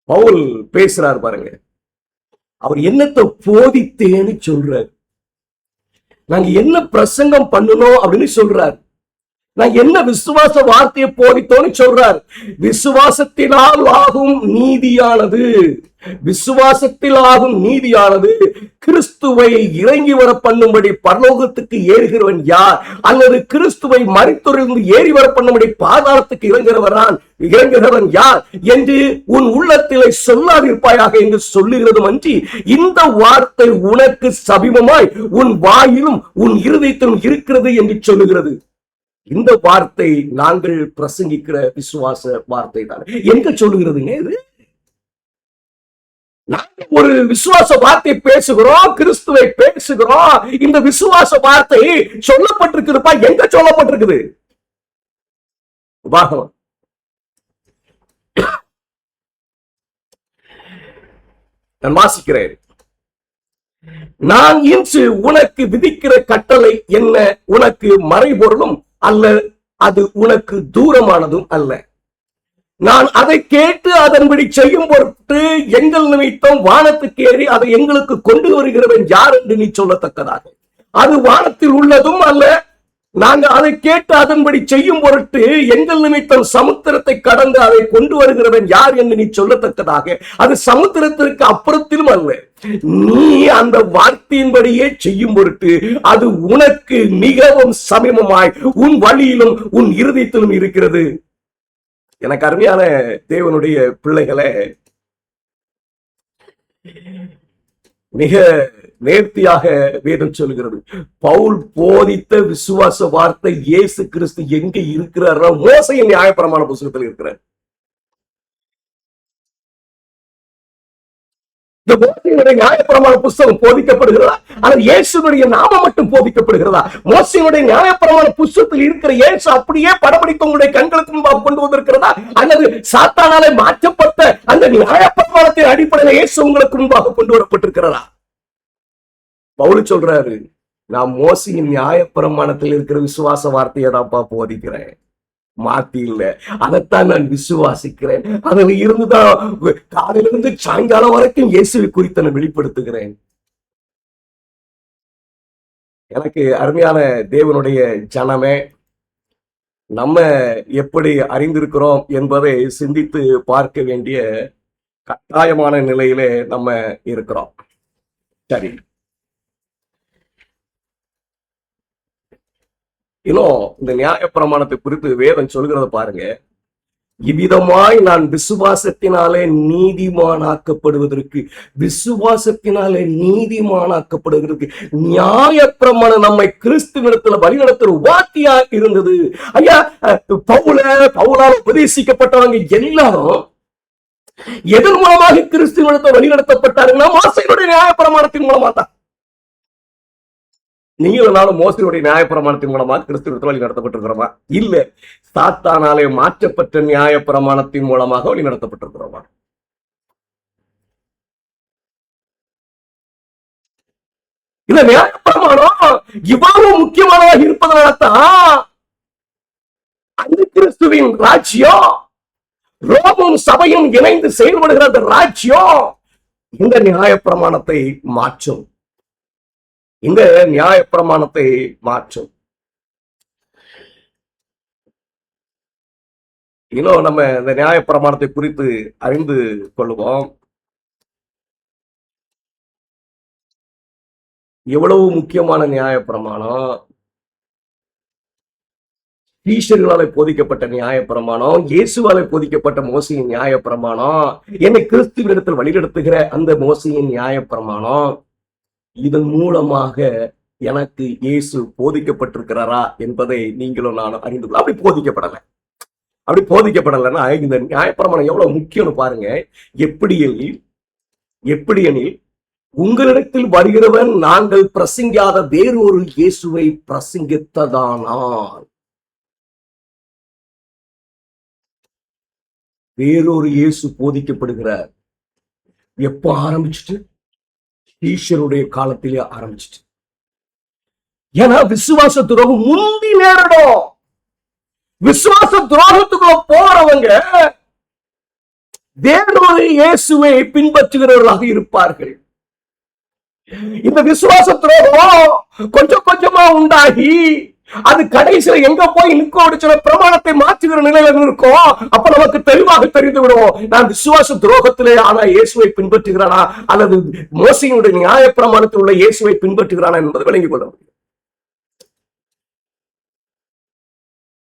Speaker 1: பவுல் பேசுறார் பாருங்க. அவர் என்னத்தை போதித்தேன்னு சொல்றார். நாங்க என்ன பிரசங்கம் பண்ணணும் அப்படின்னு சொல்றார். நாங்க என்ன விசுவாச வார்த்தையை போதித்தோன்னு சொல்றார். விசுவாசத்தினால் ஆகும் நீதியானது, விசுவாசத்தில் ஆகும் நீதியானது கிறிஸ்துவை இறங்கி வர பண்ணும்படி பரலோகத்துக்கு ஏறுகிறவன் யார், அல்லது கிறிஸ்துவை மரித்தோரிலிருந்து ஏறி வர பண்ணும்படி பாதாளத்துக்கு இறங்குகிறவன் யார் என்று உன் உள்ளத்திலே சொல்லாதிருப்பாயாக என்று சொல்லுகிறது அன்றி இந்த வார்த்தை உனக்கு சமீபமாய் உன் வாயிலும் உன் இருதயத்திலும் இருக்கிறது என்று சொல்லுகிறது. இந்த வார்த்தை நாங்கள் பிரசங்கிக்கிற விசுவாச வார்த்தை தான். எங்க சொல்லுகிறதுங்க இது? நாங்கள் ஒரு விசுவாச வார்த்தை பேசுகிறோம், கிறிஸ்துவை பேசுகிறோம். இந்த விசுவாச வார்த்தை சொல்லப்பட்டிருக்குதுப்பா. எங்க சொல்லப்பட்டிருக்குது? உபாகமம் நான் வாசிக்கிறேன். நான் இன்று உனக்கு விதிக்கிற கட்டளை என்ன? உனக்கு மறைபொருளும் அல்ல, அது உனக்கு தூரமானதும் அல்ல. நான் அதை கேட்டு அதன்படி செய்யும் பொருட்டு எங்கள் நிமித்தம் வானத்துக்கு ஏறி அதை எங்களுக்கு கொண்டு வருகிறவன் யார் என்று நீ சொல்லத்தக்கதாக, அது வானத்தில் உள்ளதும் அல்ல. நாங்கள் அதை கேட்டு அதன்படி செய்யும் பொருட்டு எங்கள் நிமித்தம் சமுத்திரத்தை கடந்து அதை கொண்டு வருகிறவன் யார் என்று நீ சொல்லத்தக்கதாக, அது சமுத்திரத்திற்கு அப்புறத்திலும் அல்ல. நீ அந்த வார்த்தையின்படியே செய்யும் பொருட்டு அது உனக்கு மிகவும் சமீபமாய் உன் வழியிலும் உன் இருதயத்திலும் இருக்கிறது. எனக்கு அருமையான தேவனுடைய பிள்ளைகளை, மிக நேர்த்தியாக வேதம் சொல்கிறது. பவுல் போதித்த விசுவாச வார்த்தை இயேசு கிறிஸ்து எங்க இருக்கிறார்? மோசேயின் நியாயப்பிரமாண புத்தகத்தில் இருக்கிறார். இந்த மோசேயினுடைய நியாயப்பிரமாண புஸ்தகம் போதிக்கப்படுகிறதா அல்லது இயேசுடைய நாமம் மட்டும் போதிக்கப்படுகிறதா? மோசேயினுடைய நியாயப்பிரமாண புஸ்தகத்தில் இருக்கிற இயேசு அப்படியே படப்பிடித்து உங்களுடைய கண்களுக்கு முன்பாக கொண்டு வந்திருக்கிறதா அல்லது சாத்தானாலே மாற்றப்பட்ட அந்த நியாயப்பிரமாணத்தின் அடிப்படையில் இயேசு உங்களுக்கு முன்பாக கொண்டு வரப்பட்டிருக்கிறதா? பவுல் சொல்றாரு, நான் மோசேயின் நியாயப்பிரமாணத்தில் இருக்கிற விசுவாச வார்த்தையை தான்ப்பா போதிக்கிறேன், மாத்தி இல்ல. அதைத்தான் நான் விசுவாசிக்கிறேன். அதில் இருந்துதான் காலையிலிருந்து சாயங்காலம் வரைக்கும் இயேசுவை குறித்து நான் வெளிப்படுத்துகிறேன். எனக்கு அருமையான தேவனுடைய ஜனமே, நம்ம எப்படி அறிந்திருக்கிறோம் என்பதை சிந்தித்து பார்க்க வேண்டிய கட்டாயமான நிலையிலே நம்ம இருக்கிறோம். சரி, இன்னும் இந்த நியாயப்பிரமாணத்தை குறித்து வேதம் சொல்கிறத பாருங்க. இவ்விதமாய் நான் விசுவாசத்தினாலே நீதிமானாக்கப்படுவதற்கு நியாயப்பிரமாணம் நம்மை கிறிஸ்துவிடத்துல வழிநடத்துற உபாத்தியா இருந்தது. ஐயா, பவுலால் உபதேசிக்கப்பட்டவங்க எல்லாரும் எதன் மூலமாக கிறிஸ்துவிடத்தை வழிநடத்தப்பட்டாருன்னா மோசையுடைய நியாயப்பிரமாணத்தின் மூலமா தான். நீங்களும் நானும் மோசையுடைய நியாயப்பிரமாணத்தின் மூலமாக கிறிஸ்துவிடத்தில் வழி நடத்தப்பட்டிருக்கிறோமா? இல்ல, சாத்தானாலே மாற்றப்பட்ட நியாயப்பிரமாணத்தின் மூலமாக வழி நடத்தப்பட்டிருக்கிறோமா? இந்த நியாயப்பிரமாணம் இவ்வளவு முக்கியமானதாக இருப்பதனால்தான் அந்த கிறிஸ்துவின் ராஜ்யம், ரோமும் சபையும் இணைந்து செயல்படுகிற அந்த ராஜ்யம் இந்த நியாயப்பிரமாணத்தை மாற்றும். இந்த நியாயப்பிரமாணத்தை மாற்றும். இன்னும் நம்ம இந்த நியாயப்பிரமாணத்தை குறித்து அறிந்து கொள்வோம். எவ்வளவு முக்கியமான நியாயப்பிரமாணம், ஈஸ்வரனாலே போதிக்கப்பட்ட நியாயப்பிரமாணம், இயேசுவாலே போதிக்கப்பட்ட மோசையின் நியாயப்பிரமாணம், என்னை கிறிஸ்துவினிடத்தில் வழிநடத்துகிற அந்த மோசையின் நியாயப்பிரமாணம், இதன் மூலமாக எனக்கு இயேசு போதிக்கப்பட்டிருக்கிறாரா என்பதை நீங்களும் நானும் அறிந்து கொள்ள. அப்படி போதிக்கப்படலைன்னா இந்த நியாயப்பிரமாணம் எவ்வளவு முக்கியம்னு பாருங்க. எப்படி எனில் உங்களிடத்தில் வருகிறவன் நாங்கள் பிரசங்கியாத வேறொரு இயேசுவை பிரசங்கித்ததானால், வேறொரு இயேசு போதிக்கப்படுகிறார். எப்ப ஆரம்பிச்சுட்டு? ஈஸ்வருடைய காலத்திலே ஆரம்பிச்சுட்டு. ஏன்னா விசுவாச துரோகம் முந்தி நேரிடும். விசுவாச துரோகத்துக்குள்ள போறவங்க வேறொரு இயேசுவை பின்பற்றுகிறவர்களாக இருப்பார்கள். இந்த விசுவாச துரோகம் கொஞ்சம் கொஞ்சமா உண்டாகி அது கடைசியில எங்க போய் நிற்கும்? சில பிரமாணத்தை மாற்றுகிற நிலையில இருக்கும். அப்ப நமக்கு தெளிவாக தெரிந்து விடுவோம், நான் விசுவாச துரோகத்திலே ஆனா இயேசுவை பின்பற்றுகிறானா அல்லது மோசையினுடைய நியாய பிரமாணத்தில் உள்ள இயேசுவை பின்பற்றுகிறானா என்பதை விளங்கிக் கொள்ள முடியும்.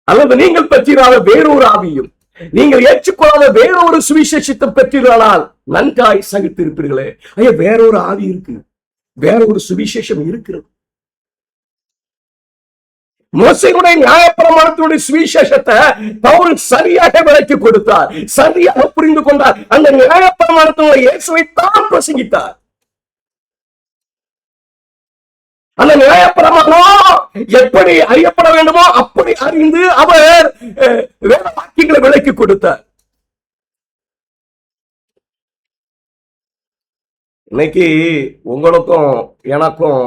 Speaker 1: அல்லது நீங்கள் பெற்றிராத வேறொரு ஆவியும் நீங்கள் ஏற்றுக்கொள்ளாத வேறொரு சுவிசேஷத்தை பெற்றீர்களானால் நன்றாய் சகித்திருப்பீர்களே. ஐயா, வேறொரு ஆவி இருக்கு, வேறொரு சுவிசேஷம் இருக்கிறது. மோசையுடைய நியாயப்பிரமாணத்தினுடைய சுவிசேஷத்தை பவுல் சரியாக விளக்கி கொடுத்தார், சரியாக புரிந்து கொண்டார். அந்த நியாயப்பிரமாணத்தினுடைய இயேசுவை தான் பிரசங்கித்தார். அந்த நியாயப்பிரமாணம் எப்படி அறியப்பட வேண்டுமோ அப்படி அறிந்து அவர் வேத வாக்கியங்களை விளக்கி கொடுத்தார். இன்னைக்கு உங்களுக்கும் எனக்கும்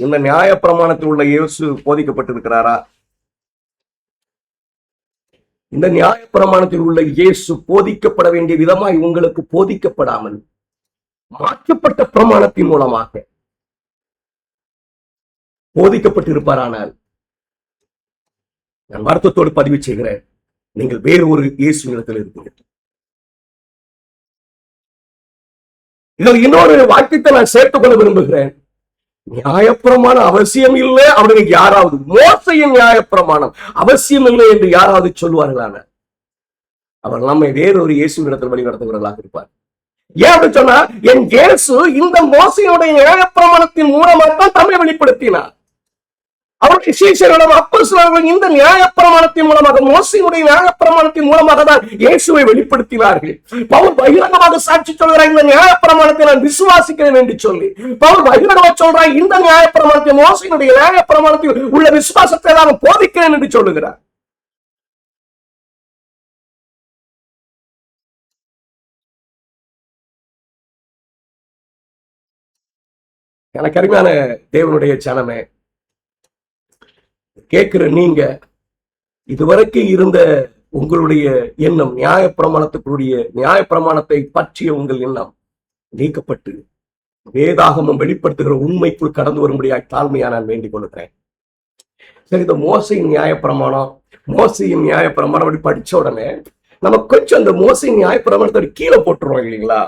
Speaker 1: இந்த நியாயப்பிரமாணத்தில் உள்ள இயேசு போதிக்கப்பட்டிருக்கிறாரா? இந்த நியாயப்பிரமாணத்தில் உள்ள இயேசு போதிக்கப்பட வேண்டிய விதமாய் உங்களுக்கு போதிக்கப்படாமல் மாற்றப்பட்ட பிரமாணத்தின் மூலமாக போதிக்கப்பட்டிருப்பாரானால் நான் வருத்தத்தோடு பதிவு செய்கிறேன், நீங்கள் வேறு ஒரு இயேசு இடத்தில் இருப்பீர்கள். இதில் இன்னொரு வாக்கியத்தை நான் சேர்த்துக் கொள்ள விரும்புகிறேன். நியாயப்பிரமாணம் அவசியம் இல்லை அவர்களுக்கு யாராவது, மோசையின் நியாயப்பிரமாணம் அவசியம் இல்லை என்று யாராவது சொல்வார்களான அவர் நம்மை வேறொரு இயேசு இடத்தில் வழி நடத்துகிறவர்களாக இருப்பார். ஏன் அப்படி சொன்னா, என் இயேசு இந்த மோசையுடைய நியாயப்பிரமாணத்தின் மூலமாக தம்மை வெளிப்படுத்தினார். அவருடைய சீஷர்களும் அப்போஸ்தலர்களும் இந்த நியாயப்பிரமாணத்தின் மூலமாக, மோசையுடைய நியாயப்பிரமாணத்தின் மூலமாக தான் இயேசுவை வெளிப்படுத்தினார்கள். பவுல் பகிரங்கமாக சாட்சி சொல்கிறார், இந்த நியாயப்பிரமாணத்தை நான் விசுவாசிக்கிறேன் என்று சொல்லி. பவுல் பகிரங்கமாக சொல்றார், இந்த நியாயப்பிரமாணத்தை, மோசையுடைய நியாயப்பிரமாணத்தில் உள்ள விசுவாசத்தை நான் போதிக்கிறேன் என்று சொல்லுகிறார். எனக்கு அருமையான தேவனுடைய சனமே, கேட்கிற நீங்க இதுவரைக்கும் இருந்த உங்களுடைய எண்ணம், நியாயப்பிரமாணத்தை பற்றிய உங்கள் எண்ணம் நீக்கப்பட்டு வேதாகமம் வெளிப்படுத்துகிற உண்மைக்குள் கடந்து வரும்படியாய் தாழ்மையா நான் வேண்டிக் கொள்கிறேன். சரி, இந்த மோசையின் நியாயப்பிரமாணம் அப்படி படிச்ச உடனே நம்ம கொஞ்சம் அந்த மோசையின் நியாயப்பிரமாணத்தை கீழே போட்டுருவோம் இல்லைங்களா?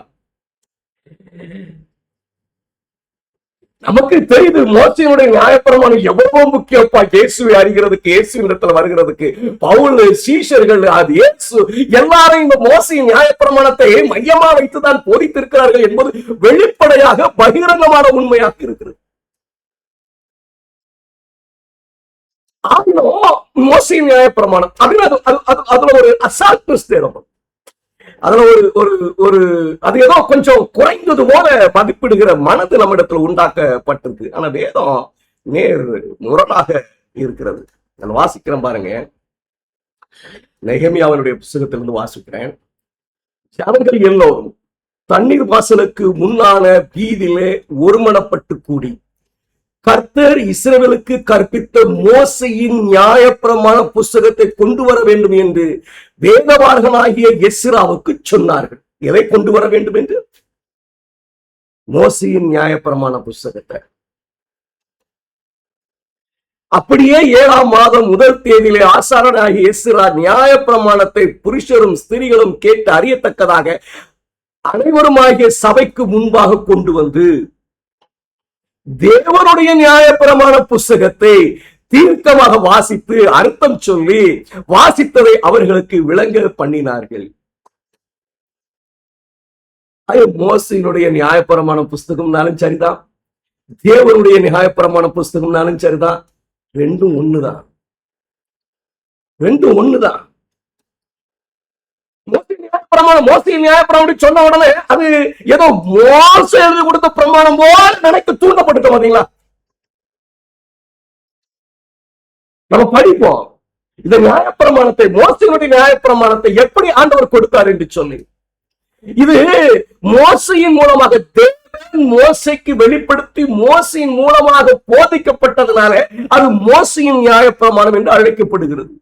Speaker 1: நமக்கு தெரியுது மோசையினுடைய நியாயப்பிரமாணம் எவ்வளவு முக்கியப்பா, இயேசுவை அறிகிறதுக்கு, இயேசுவின் இடத்துல வருகிறதுக்கு. பவுல், சீஷர்கள், அது இயேசு, எல்லாரும் இந்த மோசையின் நியாயப்பிரமாணத்தை மையமா வைத்துதான் போதித்திருக்கிறார்கள் என்பது வெளிப்படையாக பகிரங்கமான உண்மையாக இருக்கிறது. மோசையின் நியாயப்பிரமாணம் அப்படின்னு அதுல ஒரு அசால்ட்னஸ் தேவைப்படும். அதுல ஒரு அது ஏதோ கொஞ்சம் குறைந்தது போல மதிப்பிடுகிற மனது நம்மிடத்துல உண்டாக்கப்பட்டிருக்கு. ஆனா வேதம் நேர் முரணாக இருக்கிறது. நான் வாசிக்கிறேன் பாருங்க, நெகேமியாவினுடைய புத்தகத்திலிருந்து வாசிக்கிறேன். ஜனங்கள் எல்லோரும் தண்ணீர் வாசலுக்கு முன்னான வீதியிலே ஒருமனப்பட்டு கூடி கர்த்தர் இஸ்ரவேலுக்கு கற்பித்த மோசையின் நியாயப்பிரமாண புஸ்தகத்தை கொண்டு வர வேண்டும் என்று வேதபாரகனாகிய எஸ்ராவுக்கு சொன்னார்கள். எதை கொண்டு வர வேண்டும் என்று? மோசையின் நியாயப்பிரமாண புஸ்தகத்தை. அப்படியே 7ஆம் மாதம் 1 தேதியிலே ஆசாரனாகிய எஸ்ரா நியாயப்பிரமாணத்தை புருஷரும் ஸ்திரீகளும் கேட்டு அறியத்தக்கதாக அனைவருமாகிய சபைக்கு முன்பாக கொண்டு வந்து தேவனுடைய நியாயப்பிரமாண புஸ்தகத்தை தீர்க்கமாக வாசித்து அர்த்தம் சொல்லி வாசித்ததை அவர்களுக்கு விளங்க பண்ணினார்கள். மோசையினுடைய நியாயப்பிரமாண புஸ்தகம்னாலும் சரிதான், தேவனுடைய நியாயப்பிரமாண புஸ்தகம்னாலும் சரிதான், ரெண்டும் ஒண்ணுதான். மோசையின் நியாயப்பிரமாணம் சொன்ன உடனே அது ஏதோ மோசை எழுதி கொடுத்த பிரமாணம் போல நினைக்க தூண்டப்பட்டுட்டோம். பாத்தீங்களா? நம்ம படிப்போம் இந்த நியாயப்பிரமாணத்தை, மோசையினுடைய நியாயப்பிரமாணத்தை எப்படி ஆண்டவர் கொடுத்தார் என்று சொல்லி. இது மோசையின் மூலமாக தேவன் மோசைக்கு வெளிப்படுத்தி மோசையின் மூலமாக போதிக்கப்பட்டதுனால அது மோசையின் நியாயப்பிரமாணம் என்று அழைக்கப்படுகிறது.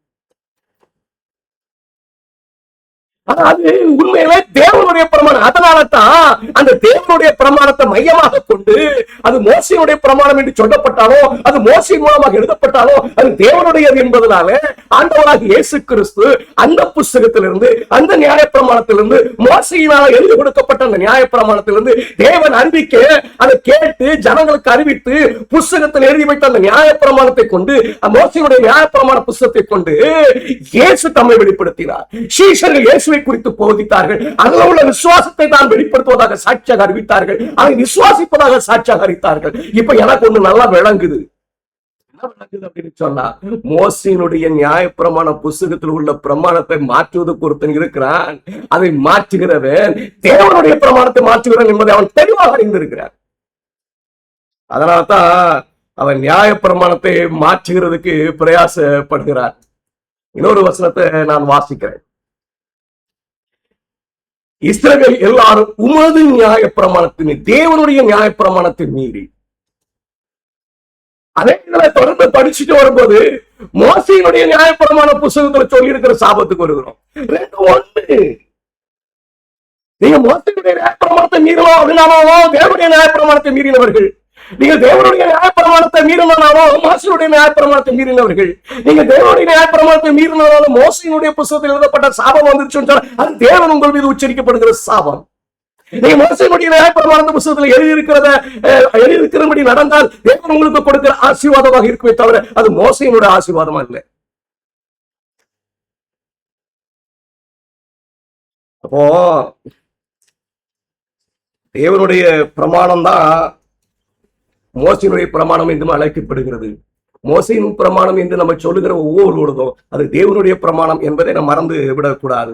Speaker 1: அது உண்மையிலே தேவனுடைய பிரமாணம். அதனாலதான் அந்த தேவனுடைய பிரமாணத்தை மையமாக கொண்டு அது மோசையுடைய பிரமாணம் என்று சொல்லப்பட்டாலோ, அது மோசையின் மூலமாக எழுதப்பட்டாலோ அது தேவனுடையது என்பதனால ஆண்டவராக இயேசு கிறிஸ்து அந்த புஸ்தகத்திலிருந்து, அந்த நியாயப்பிரமாணத்திலிருந்து, மோசையினால் எழுதி கொடுக்கப்பட்ட அந்த நியாயப்பிரமாணத்திலிருந்து தேவன் அறிவிக்க அதை கேட்டு ஜனங்களுக்கு அறிவித்து புஸ்தகத்தில் எழுதி வைத்த அந்த நியாயப்பிரமாணத்தை கொண்டு, மோசையுடைய நியாயப்பிரமாண புஸ்தகத்தை கொண்டு இயேசு தம்மை வெளிப்படுத்தினார். சீஷர்கள் இயேசுவை குறித்து போதித்தார்கள். அதில் உள்ள விசுவாசத்தை தான் வெளிப்படுத்துவதாக சாட்சியாக அறிவித்தார்கள். அதை விசுவாசிப்பதாக சாட்சியாக அறிவித்தார்கள். இப்ப எனக்கு ஒண்ணு நல்லா விளங்குது. அப்படின்னு சொன்னா, மோசையினுடைய நியாயப்பிரமாண புஸ்தகத்தில் உள்ள பிரமாணத்தை மாற்றுவது பொறுத்தன் இருக்கிறான். அதை மாற்றுகிறவன் தேவனுடைய பிரமாணத்தை மாற்றுகிறான் என்பதை அவன் தெளிவாக அறிந்திருக்கிறான். அதனால்தான் அவன் நியாயப்பிரமாணத்தை மாற்றுகிறதுக்கு பிரயாசப்படுகிறான். இன்னொரு வசனத்தை நான் வாசிக்கிறேன். இஸ்ரவேல் எல்லாரும் உமது நியாயப்பிரமாணத்தின், தேவனுடைய நியாயப்பிரமாணத்தை மீறி. அதே தொடர்ந்து படிச்சுட்டு வரும்போது மோசையினுடைய நியாயப்பிரமாண புஸ்தகத்துல சொல்லி இருக்கிற சாபத்துக்கு வருகிறோம். ரெண்டு ஒண்ணு. நீங்க மோசையுடைய நியாயப்பிரமாணத்தை மீறலாம் அப்படின்னாலோ தேவனுடைய நியாயப்பிரமாணத்தை மீறினவர்கள். நீங்க தேவனுடைய நியாயப்பிரமாணத்தை மீறினாலும் மோசையுடைய நியாயப்பிரமாணத்தை மீறினவர்கள். நீங்க தேவனுடைய நியாயப்பிரமாணத்தை மீறினாலும் மோசையினுடைய புத்தகத்தில் எழுதப்பட்ட சாபம் வந்துருச்சு, அது தேவன் உங்கள் மீது உச்சரிக்கப்படுகிற சாபம். நீங்க மோசையினுடைய நியாயப்பிரமாண புத்தகத்தில் எழுதியிருக்கிறபடி நடந்தால் தேவன் உங்களுக்கு கொடுக்கிற ஆசீர்வாதமாக இருக்குமே தவிர அது மோசையினுடைய ஆசீர்வாதமா இல்லை. அப்போ தேவனுடைய பிரமாணம் தான் மோசையினுடைய பிரமாணம் என்று அழைக்கப்படுகிறது. மோசையின் பிரமாணம் என்று நம்ம சொல்லுகிற ஒவ்வொருவரும் அது தேவனுடைய பிரமாணம் என்பதை நம்ம மறந்து விடக்கூடாது.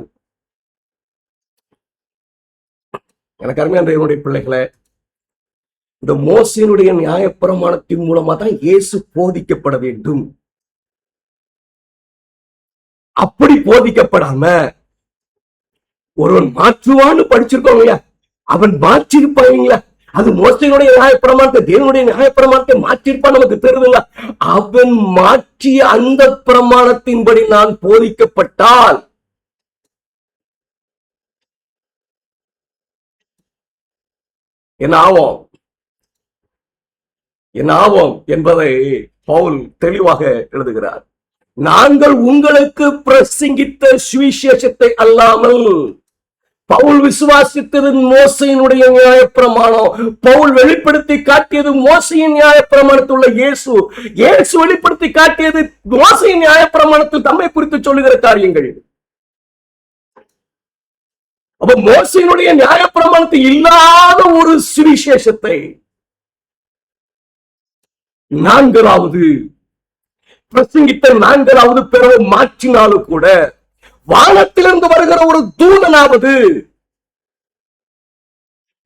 Speaker 1: எனக்கு அருமையான தேவனுடைய பிள்ளைகளை, இந்த மோசையினுடைய நியாயப்பிரமாணத்தின் மூலமா தான் இயேசு போதிக்கப்பட வேண்டும். அப்படி போதிக்கப்படாம ஒருவன் மாற்றுவான்னு படிச்சிருக்கோம் இல்லையா, அவன் மாற்றிருப்பாங்களா? அது மோசையினுடைய நியாயப்பிரமாணத்தை, தேவனுடைய நியாயப்பிரமாணத்தை மாற்றிருப்பான் நமக்கு தெரியுதுல்ல. அவன் மாற்றிய அந்த பிரமாணத்தின்படி நான் போதிக்கப்பட்டால் என்ன ஆவோம் என்பதை பவுல் தெளிவாக எழுதுகிறார். நாங்கள் உங்களுக்கு பிரசங்கித்த சுவிசேஷத்தை அல்லாமல் பவுல் விசுவாசித்தது மோசையினுடைய நியாயப்பிரமாணம். பவுல் வெளிப்படுத்தி காட்டியது மோசையின் நியாயப்பிரமாணத்தில் உள்ள இயேசு. இயேசு வெளிப்படுத்தி காட்டியது மோசையின் நியாயப்பிரமாணத்தில் தம்மை குறித்து சொல்லுகிற காரியங்கள். அப்ப மோசையினுடைய நியாயப்பிரமாணத்தில் இல்லாத ஒரு சுவிசேஷத்தை நான்காவது பிரசங்கித்த நான்காவது பிறகு மாற்றினாலும் கூட வானத்திலிருந்து வருகிற ஒரு தூதனாவது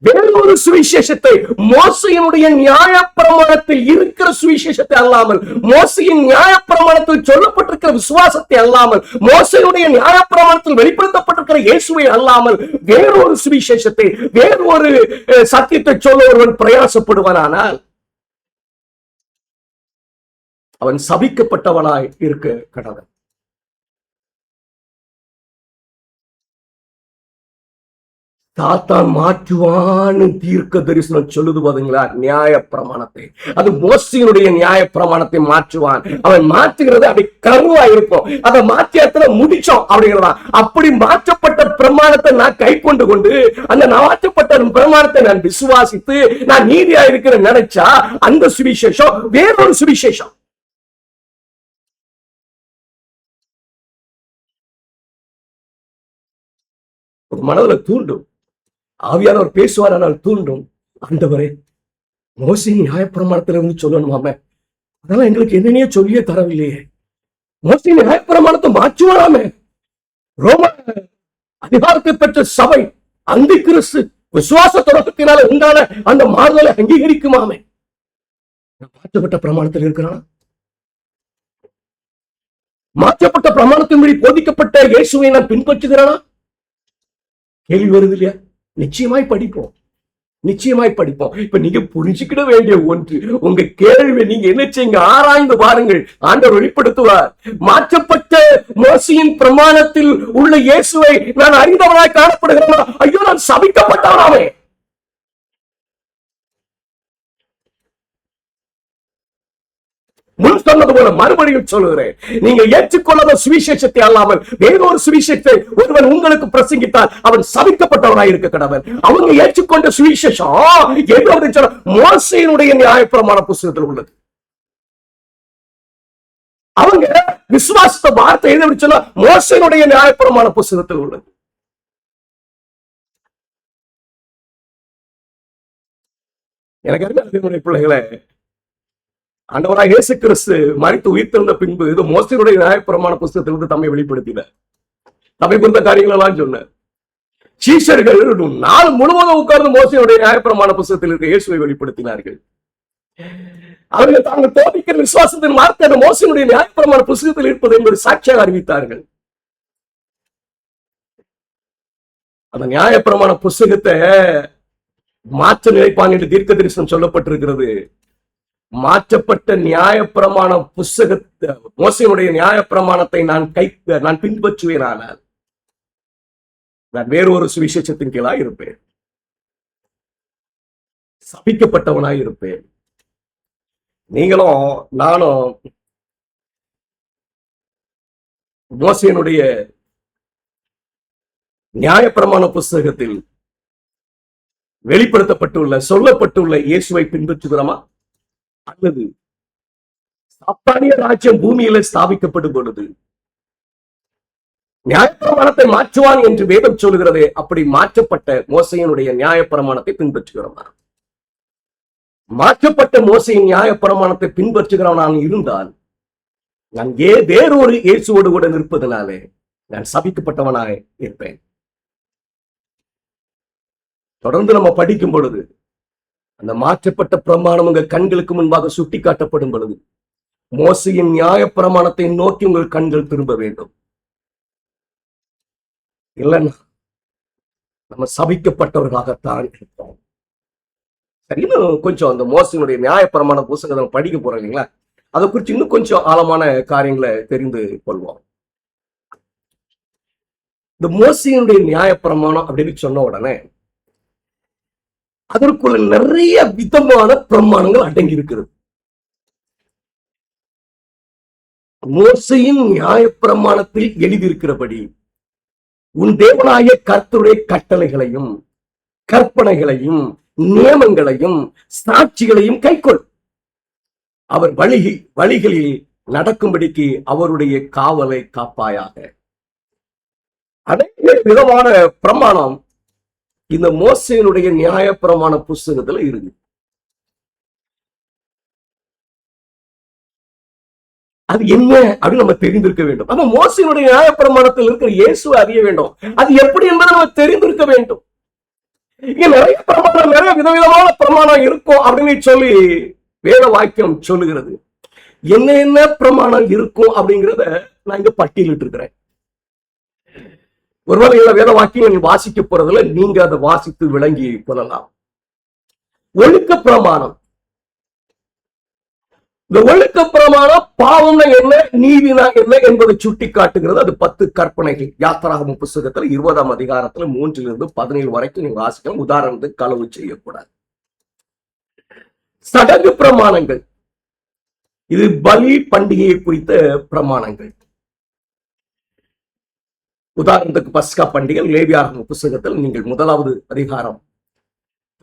Speaker 1: வேறொரு சுவிசேஷத்தை, மோசையினுடைய நியாயப்பிரமாணத்தில் இருக்கிற சுவிசேஷத்தை அல்லாமல், மோசையின் நியாயப்பிரமாணத்தில் சொல்லப்பட்டிருக்கிற விசுவாசத்தை அல்லாமல், மோசையுடைய நியாயப்பிரமாணத்தில் வெளிப்படுத்தப்பட்டிருக்கிற இயேசுவை அல்லாமல் வேறொரு சுவிசேஷத்தை, வேறொரு சத்தியத்தை சொல்ல ஒருவன் பிரயாசப்படுவானால் அவன் சபிக்கப்பட்டவனாய் இருக்க கடவுள். சாத்தான் மாற்றுவான்னு தீர்க்க தரிசனம் சொல்லுது பாத்தீங்களா? நியாய பிரமாணத்தை, அது மோசையினுடைய நியாய பிரமாணத்தை மாற்றுவான். அவன் மாற்றுகிறது அப்படி கருவா இருக்கும். அதை மாற்றியத்துல முடிச்சோம் அப்படிங்கிறதா. அப்படி மாற்றப்பட்ட பிரமாணத்தை நான் கை கொண்டு அந்த மாற்றப்பட்ட பிரமாணத்தை நான் விசுவாசித்து நான் நீதியா இருக்கிற நினைச்சா அந்த சுவிசேஷம் வேறொரு சுவிசேஷம். ஒரு மனதில் தூண்டும். ஆவியானவர் பேசுவார், ஆனால் தூண்டும். ஆண்டவரே, மோசையின் நியாயப்பிரமாணத்திலிருந்து சொல்லணுமாமே, அதெல்லாம் எங்களுக்கு என்னன்னே சொல்லியே தரவில்லையே. மோசையின் நியாயப்பிரமாணத்தை மாற்றுவாராமே. ரோம அதிகாரத்தை பெற்ற சபை அந்தி கிறிஸ்து விசுவாச தொடக்கத்தினால உண்டான அந்த மாறுதலை அங்கீகரிக்குமாமே. மாற்றப்பட்ட பிரமாணத்தில் இருக்கிறானா? மாற்றப்பட்ட பிரமாணத்தின்படி போதிக்கப்பட்ட இயேசுவை நான் பின்பற்றுகிறானா? கேள்வி வருது இல்லையா? நிச்சயமாய் படிப்போம், நிச்சயமாய் படிப்போம். இப்ப நீங்க புரிஞ்சுக்கிட வேண்டிய ஒன்று, உங்க கேள்வி நீங்க என்ன செய்யுங்க, ஆராய்ந்து பாருங்கள். ஆண்டவர் வெளிப்படுத்துவார். மாற்றப்பட்ட மோசையின் பிரமாணத்தில் உள்ள இயேசுவை நான் அறிந்தவனாய் காணப்படுகிறேன். ஐயோ, நான் சபிக்கப்பட்டவனாவே. முன் சொன்னது போல மறுபடியும் சொல்லுகிறேன், நீங்க ஏற்றுக்கொள்ளாத சுவிசேஷத்தை அல்லாமல் வேறொரு சுவிசேஷத்தை ஒருவன் உங்களுக்கு பிரசங்கித்தால் அவன் சபிக்கப்பட்டவனாய் இருக்க கடவன். அவங்க ஏற்றுக்கொண்ட சுவிசேஷம் மோசையினுடைய நியாயப்பிரமாண புத்தகத்தில் உள்ளது. அவங்க விசுவாச வார்த்தை எதை சொன்னா மோசையினுடைய நியாயப்பிரமாண புத்தகத்தில் உள்ளது. எனக்கு அறிந்த பிள்ளைகளை, ஆண்டவராகிய இயேசு கிறிஸ்து மரித்து உயிர்த்தெழுந்த பின்பு இது மோசையினுடைய நியாயப்பிரமாண புத்தகத்திலிருந்து தம்மை வெளிப்படுத்தினார். தம்மை குறித்த காரியங்கள் எல்லாம் சொன்னார். சீஷர்கள் நாள் முழுவதும் உட்கார்ந்து மோசையினுடைய நியாயப்பிரமாண புத்தகத்தில் இருக்க இயேசுவை வெளிப்படுத்தினார்கள். அவர்கள் தாங்கள் போதிக்கிற விசுவாசத்தின் வார்த்தை அந்த மோசையினுடைய நியாயப்பிரமாண புத்தகத்தில் இருப்பது என்பது சாட்சியாக அறிவித்தார்கள். அந்த நியாயப்பிரமாண புத்தகத்தை மாற்ற நினைப்பான் என்று தீர்க்க தரிசனம் சொல்லப்பட்டிருக்கிறது. மாற்றப்பட்ட நியாயப்பிரமாண புத்தகத்தை, மோசையினுடைய நியாயப்பிரமாணத்தை நான் பின்பற்றுவேனானால் நான் வேறொரு சுவிசேஷத்தின் கீழாய் இருப்பேன், சபிக்கப்பட்டவனாய் இருப்பேன். நீங்களும் நானும் மோசையினுடைய நியாயப்பிரமாண புத்தகத்தில் வெளிப்படுத்தப்பட்டுள்ள சொல்லப்பட்டுள்ள இயேசுவை பின்பற்றுகிறோமா? அல்லது சாத்தானிய ராஜ்யம் பூமியில ஸ்தாபிக்கப்படும் பொழுது நியாயப்பிரமாணத்தை மாற்றுவான் என்று வேதம் சொல்லுகிறதே, அப்படி மாற்றப்பட்ட மோசையினுடைய நியாயப்பிரமாணத்தை பின்பற்றுகிறோமா? மாற்றப்பட்ட மோசையின் நியாயப்பிரமாணத்தை பின்பற்றுகிறவன் இருந்தால் நான் வேறொரு இயேசுவோடு கூட நிற்பதனாலே நான் சபிக்கப்பட்டவனாய் இருப்பேன். தொடர்ந்து நம்ம படிக்கும் பொழுது அந்த மாற்றப்பட்ட பிரமாணம் உங்கள் கண்களுக்கு முன்பாக சுட்டி காட்டப்படும் பொழுது மோசையின் நியாய பிரமாணத்தை நோக்கி உங்கள் கண்கள் திரும்ப வேண்டும். இல்லைன்னா நம்ம சபிக்கப்பட்டவர்களாகத்தான் இருப்போம். சரி, இன்னும் கொஞ்சம் அந்த மோசையினுடைய நியாய பிரமாண புத்தகத்தை நம்ம படிக்க போறோம் இல்லைங்களா? அதை குறித்து இன்னும் கொஞ்சம் ஆழமான காரியங்களை தெரிந்து கொள்வோம். இந்த மோசையினுடைய நியாய பிரமாணம் அப்படின்னு சொன்ன உடனே அதற்குள்ள நிறைய விதமான பிரமாணங்கள் அடங்கி இருக்கிறது. மோசையின் நியாய பிரமாணத்தில் எழுதியிருக்கிறபடி உன் தேவனாய கர்த்தருடைய கட்டளைகளையும் கற்பனைகளையும் நியமங்களையும் சாட்சிகளையும் கைக்கொள். அவர் வழிகளில் நடக்கும்படிக்கு அவருடைய காவலை காப்பாயாக. அனைத்து விதமான பிரமாணம் இந்த மோசேயினுடைய நியாய பிரமாண புஸ்தகத்துல இருக்கு. அது என்ன அப்படின்னு நம்ம தெரிந்திருக்க வேண்டும். நம்ம மோசேயினுடைய நியாய பிரமாணத்தில் இருக்கிற இயேசுவை அறிய வேண்டும். அது எப்படி என்பதை நம்ம தெரிந்திருக்க வேண்டும். இங்க நிறைய பிரமாணம், நிறைய விதவிதமான பிரமாணம் இருக்கும் அப்படின்னு சொல்லி வேத வாக்கியம் சொல்லுகிறது. என்ன என்ன பிரமாணம் இருக்கும் அப்படிங்கிறத நான் இங்க பட்டியலிட்டு இருக்கிறேன். ஒருவேளை வேத வாக்கியம் நீங்க வாசிக்க போறதுல நீங்க அதை வாசித்து விளங்கி கொள்ளலாம். ஒழுக்க பிரமாணம். இந்த ஒழுக்க பிரமாணம் பாவம்னா என்ன, நீதினா என்ன என்பதை சுட்டி காட்டுகிறது. அது 10 கற்பனைகள். யாத்திராகம புஸ்தகத்துல 20ஆம் அதிகாரத்துல 3 - 17 வரைக்கும் நீங்க வாசிக்கலாம். உதாரணத்துக்கு களவு செய்யக்கூடாது. சடங்கு பிரமாணங்கள். இது பலி பண்டிகையை குறித்த பிரமாணங்கள். உதாரணத்துக்கு பஸ்கா பண்டிகை லேவியராகம புஸ்தகத்தில் நீங்கள் 1வது அதிகாரம்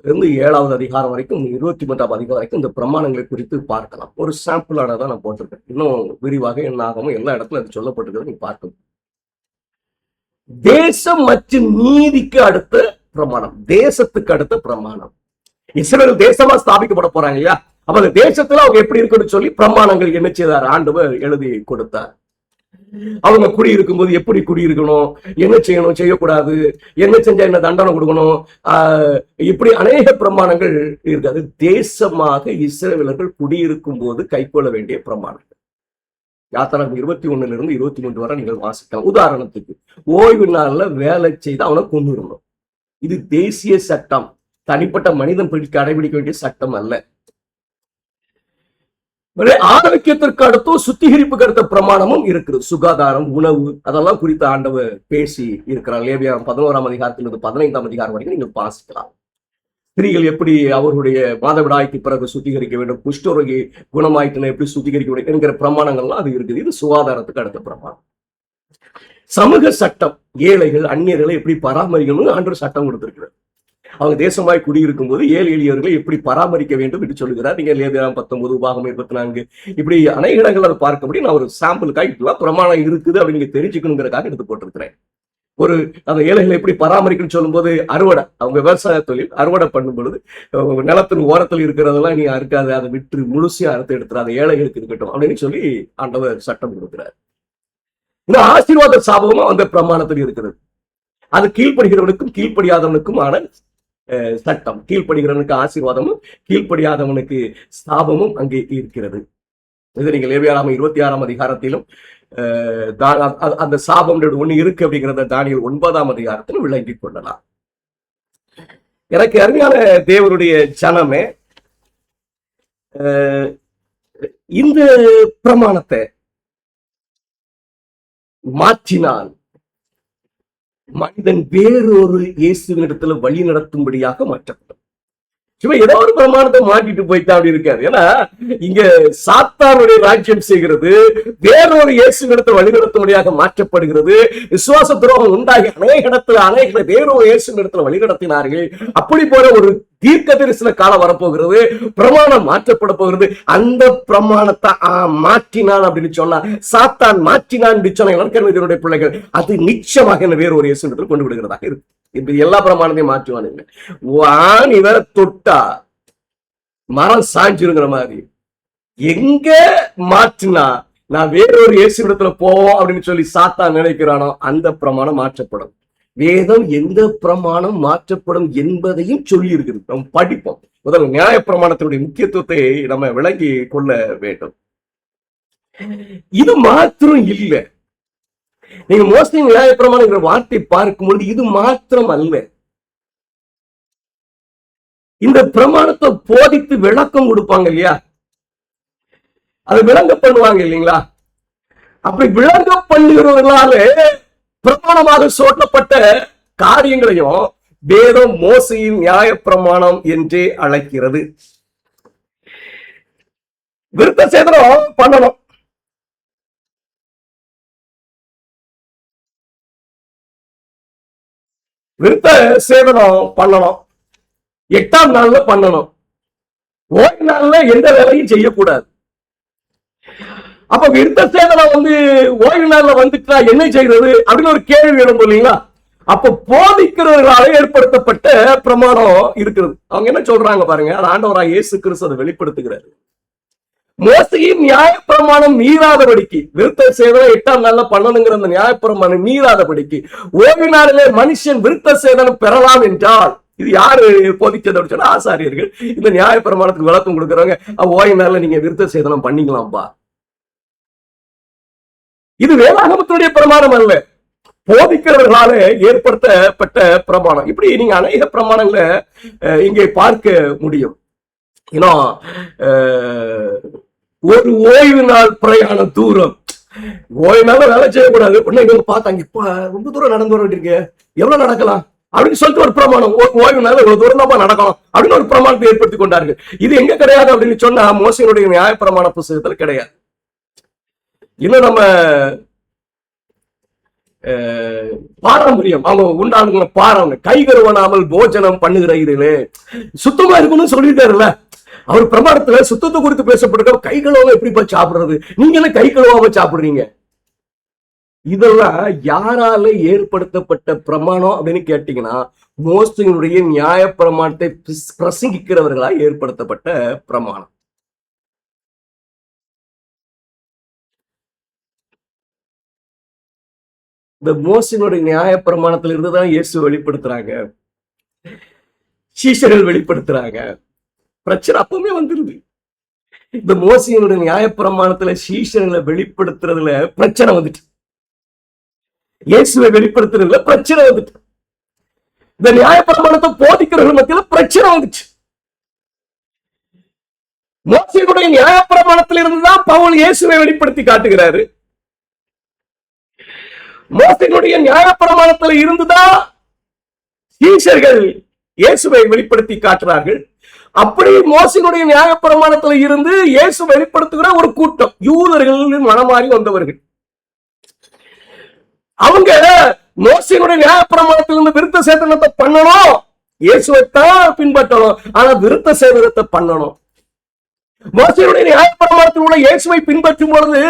Speaker 1: இருந்து 7வது அதிகாரம் வரைக்கும் 23ஆம் அதிகாரம் வரைக்கும் இந்த பிரமாணங்களை குறித்து பார்க்கலாம். ஒரு சாம்பிளானதான் நான் போட்டிருக்கேன். இன்னும் விரிவாக என்ன ஆகாம எல்லா இடத்துல அது சொல்லப்பட்டிருக்கிறது நீங்க பார்க்கணும். தேசம் மற்றும் நீதிக்கு அடுத்த பிரமாணம், தேசத்துக்கு அடுத்த பிரமாணம். இஸ்ரவேல் தேசமா ஸ்தாபிக்கப்பட போறாங்க இல்லையா? அப்ப அந்த தேசத்துல அவங்க எப்படி இருக்குன்னு சொல்லி பிரமாணங்கள் என்ன செய்தார்? ஆண்டவர் எழுதி கொடுத்தார். அவங்க குடியிருக்கும் போது எப்படி குடியிருக்கணும், என்ன செய்யணும், செய்யக்கூடாது, என்ன செஞ்சா என்ன தண்டனை கொடுக்கணும், இப்படி அநேக பிரமாணங்கள் இருக்காது. தேசமாக இஸ்ரவேலர்கள் குடியிருக்கும் போது கைக்கொள்ள வேண்டிய பிரமாணங்கள். யாத்திராகமம் 21 - 23 வரை நீங்கள் வாசிக்கலாம். உதாரணத்துக்கு ஓய்வு நாள்ல வேலை செய்து அவனை கொண்டுடணும். இது தேசிய சட்டம், தனிப்பட்ட மனிதன் கடைபிடிக்க வேண்டிய சட்டம் அல்ல. ஆரோக்கியத்திற்கு அடுத்தும் சுத்திகரிப்புக்கு அடுத்த பிரமாணமும் இருக்குது. சுகாதாரம், உணவு, அதெல்லாம் குறித்து ஆண்டவர் பேசி இருக்கிறார். லேவியராகமம் 11ஆம் அதிகாரத்திலிருந்து 15ஆம் அதிகாரம் வரைக்கும் நீங்கள் வாசிக்கலாம். ஸ்திரீகள் எப்படி அவர்களுடைய மாதவிடாய்க்கு பிறகு சுத்திகரிக்க வேண்டும், குஷ்டரோகி குணமாயிட்டுன்னு எப்படி சுத்திகரிக்க வேண்டும் என்கிற பிரமாணங்கள்லாம் அது இருக்குது. இது சுகாதாரத்துக்கு அடுத்த பிரமாணம். சமூக சட்டம், ஏழைகள் அந்நியர்களை எப்படி பராமரிக்கணும்னு ஆண்டவர் சட்டம் கொடுத்திருக்கிறார். அவங்க தேசமாய் குடியிருக்கும் போது ஏழை எளியவர்களை எப்படி பராமரிக்க வேண்டும் என்று சொல்லுகிறார். நீங்க லேவியராகமம் 19 உபாகமம் 24 இப்படி அநேக இடங்கள் அதை பார்க்க முடியும். நான் ஒரு சாம்பிளுக்காக பிரமாணம் இருக்குது அப்படின்னு நீங்க தெரிஞ்சுக்கணுங்கிறதுக்காக எடுத்து போட்டிருக்கிறேன். ஒரு அந்த ஏழைகளை எப்படி பராமரிக்கணும்னு சொல்லும் போது அறுவடை, அவங்க விவசாய தொழில் அறுவடை பண்ணும் பொழுது நிலத்தின் ஓரத்தில் இருக்கிறதெல்லாம் நீ அறுக்காது, அதை விட்டு முழுசையா அறுத்து எடுத்துறாது, ஏழைகளுக்கு இருக்கட்டும் அப்படின்னு சொல்லி ஆண்டவர் சட்டம் கொடுக்கிறார். இந்த ஆசீர்வாத சாபமும் அந்த பிரமாணத்தில் இருக்கிறது. அது கீழ்ப்படுகிறவனுக்கும் கீழ்ப்படியாதவனுக்குமான சட்டம். கீழ்ப்படுகிறவனுக்கு ஆசீர்வாதமும் கீழ்ப்படியாதவனுக்கு சாபமும் அங்கே இருக்கிறது. இது நீங்க லேவியராகமம் 26ஆம் அதிகாரத்திலும் அந்த சாபம் ஒண்ணு இருக்கு அப்படிங்கிறத தானியேல் 9ஆம் அதிகாரத்திலும் விளங்கிக் கொள்ளலாம். எனக்கு அருமையான தேவனுடைய ஜனமே, இந்த பிரமாணத்தை மாற்றினால் மனிதன் வேறொரு இயேசுவினிடத்துல வழி நடத்தும்படியாக மாற்றப்படும். சும்மா ஏதோ ஒரு பிரமாணத்தை மாட்டிட்டு போயிட்டா அப்படி இருக்காது. ஏன்னா இங்க சாத்தானுடைய ராஜ்யம் செய்கிறது, வேறொரு இயேசுவினிடத்துல வழி நடத்தும்படியாக மாற்றப்படுகிறது. விசுவாச துரோகம் உண்டாகி அநேக வேறொரு இயேசுவினிடத்துல வழி நடத்தினார்கள். அப்படி போற ஒரு தீர்க்க தரிசன காலம் வரப்போகிறது. பிரமாணம் மாற்றப்பட போகிறது. அந்த பிரமாணத்தை மாற்றினான் அப்படின்னு சொன்னா, சாத்தான் மாற்றினான் சொன்ன பிள்ளைகள் அது நிச்சயமாக வேற ஒரு இயேசுவிடத்தில் கொண்டு விடுகிறதாக இருக்கு. இப்ப எல்லா பிரமாணத்தையும் மாற்றுவானுங்க. வான் இவரை தொட்டா மரம் சாஞ்சிருங்கிற மாதிரி எங்க மாற்றினா நான் வேறொரு இயேசுவிடத்துல போவோம் அப்படின்னு சொல்லி சாத்தான் நினைக்கிறானோ அந்த பிரமாணம் மாற்றப்படும். வேதம் எந்த பிரமாணம் மாற்றப்படும் என்பதையும் சொல்லி இருக்கிறது. நம்ம படிப்போம். முதல் நியாய பிரமாணத்தினுடைய முக்கியத்துவத்தை நம்ம விளங்கி கொள்ள வேண்டும். இது மாத்திரம் இல்லை. நீங்க மோஸ்ட்லி நியாய பிரமாணங்கிற வார்த்தை பார்க்கும்போது இது மாத்திரம் அல்ல. இந்த பிரமாணத்தை போதித்து விளக்கம் கொடுப்பாங்க இல்லையா, அதை விளங்க பண்ணுவாங்க இல்லைங்களா? அப்படி விளங்க பண்ணுகிறவர்களால பிரமாணமாக சொல்லப்பட்ட காரியங்களையும் வேதம் மோசையின் நியாய பிரமாணம் என்றே அழைக்கிறது. விருத்த சேதனம் பண்ணணும். விருத்த சேதனம் பண்ணணும், 8ஆம் நாள்ல பண்ணணும். ஓய்வு நாள்ல எந்த வேலையும் செய்யக்கூடாது. அப்ப விருத்த சேதனம் ஓய்வு நாள்ல வந்துட்டா என்ன செய்யறது அப்படின்னு ஒரு கேள்வி எழும் இல்லைங்களா? அப்ப போதிக்கிறவர்களால ஏற்படுத்தப்பட்ட பிரமாணம் இருக்கிறது. அவங்க என்ன சொல்றாங்க பாருங்க, அது ஆண்டவராக இயேசு கிறிஸ்து அதை வெளிப்படுத்துகிறாரு. மோசையின் நியாயப்பிரமாணம் மீறாதபடிக்கு, விருத்த சேதனம் 8ஆம் நாள்ல பண்ணணுங்கிற அந்த நியாயப்பிரமாணம் மீறாதபடிக்கு ஓய்வு நாளிலே மனுஷன் விருத்த சேதனம் பெறலாம் என்றால், இது யாரு போதிச்சது சொன்னா ஆசாரியர்கள். இந்த நியாயப்பிரமாணத்துக்கு விளக்கம் கொடுக்கறவங்க, ஓய்வு நாள்ல நீங்க விருத்த சேதனம் பண்ணிக்கலாம்பா. இது வேதாகமத்துடைய பிரமாணம் அல்ல, போதிக்கிறவர்களால ஏற்படுத்தப்பட்ட பிரமாணம். இப்படி நீங்க அநேக பிரமாணங்களை இங்கே பார்க்க முடியும். ஒரு ஓய்வு நாள் பிரயாண தூரம், ஓய்வு நாள் வேலை செய்யக்கூடாது. இவங்க பார்த்தாங்க, இப்ப ரொம்ப தூரம் நடந்து வர வேண்டியிருக்கு, எவ்வளவு நடக்கலாம் அப்படின்னு சொல்லிட்டு ஒரு பிரமாணம், ஓய்வு நாள் இவ்வளவு தூரம் தான் நடக்கலாம் அப்படின்னு ஒரு பிரமாணத்தை ஏற்படுத்தி கொண்டார்கள். இது எங்க கிடையாது அப்படின்னு சொன்னா மோசையினுடைய நியாய பிரமாண புத்தகத்தில் கிடையாது. இன்னும் நம்ம பாரம்பரியம் அவங்க உண்டான பாரம், கை கழுவனாமல் போஜனம் பண்ணுகிறீர்களே, சுத்தமா இருக்கணும்னு சொல்லிட்டாருல்ல அவர் பிரமாணத்துல. சுத்தத்தை குறித்து பேசப்பட்டிருக்க, கை கழுவாம எப்படிப்பா சாப்பிடுறது, நீங்க என்ன கை கழுவாம சாப்பிடுறீங்க? இதெல்லாம் யாரால ஏற்படுத்தப்பட்ட பிரமாணம் அப்படின்னு கேட்டீங்கன்னா, மோசையினுடைய நியாய பிரமாணத்தை பிரசங்கிக்கிறவர்களா ஏற்படுத்தப்பட்ட பிரமாணம். இந்த மோசையினுடைய நியாய பிரமாணத்துல இருந்துதான் இயேசு வெளிப்படுத்துறாங்க, சீஷர்கள் வெளிப்படுத்துறாங்க. பிரச்சனை அப்பவுமே வந்துருது. இந்த மோசையினுடைய நியாய பிரமாணத்துல சீஷர்களை வெளிப்படுத்துறதுல பிரச்சனை வந்துட்டு, இயேசுவை வெளிப்படுத்துறதுல பிரச்சனை வந்துட்டு, இந்த நியாய பிரமாணத்தை போதிக்கிறவர்கள் மத்தியில பிரச்சனை வந்துச்சு. மோசையினுடைய நியாய பிரமாணத்தில் இருந்துதான் பவுல் இயேசுவை வெளிப்படுத்தி காட்டுகிறாரு. மோசையினுடைய நியாய பிரமாணத்தில் இருந்துதான் சீஷர்கள் இயேசுவை வெளிப்படுத்தி காட்டுறார்கள். அப்படி மோசையினுடைய நியாய பிரமாணத்தில் இருந்து இயேசு வெளிப்படுத்துகிற ஒரு கூட்டம் யூதர்களின் மனமாறி வந்தவர்கள். அவங்க மோசையினுடைய நியாய பிரமாணத்திலிருந்து விருத்த சேதனத்தை பண்ணணும், இயேசுவைத்தான் பின்பற்றணும், ஆனா விருத்த சேதனத்தை பண்ணணும். மோசையினுடைய நியாய பிரமாணத்தில் உள்ள இயேசுவை பின்பற்றும் பொழுது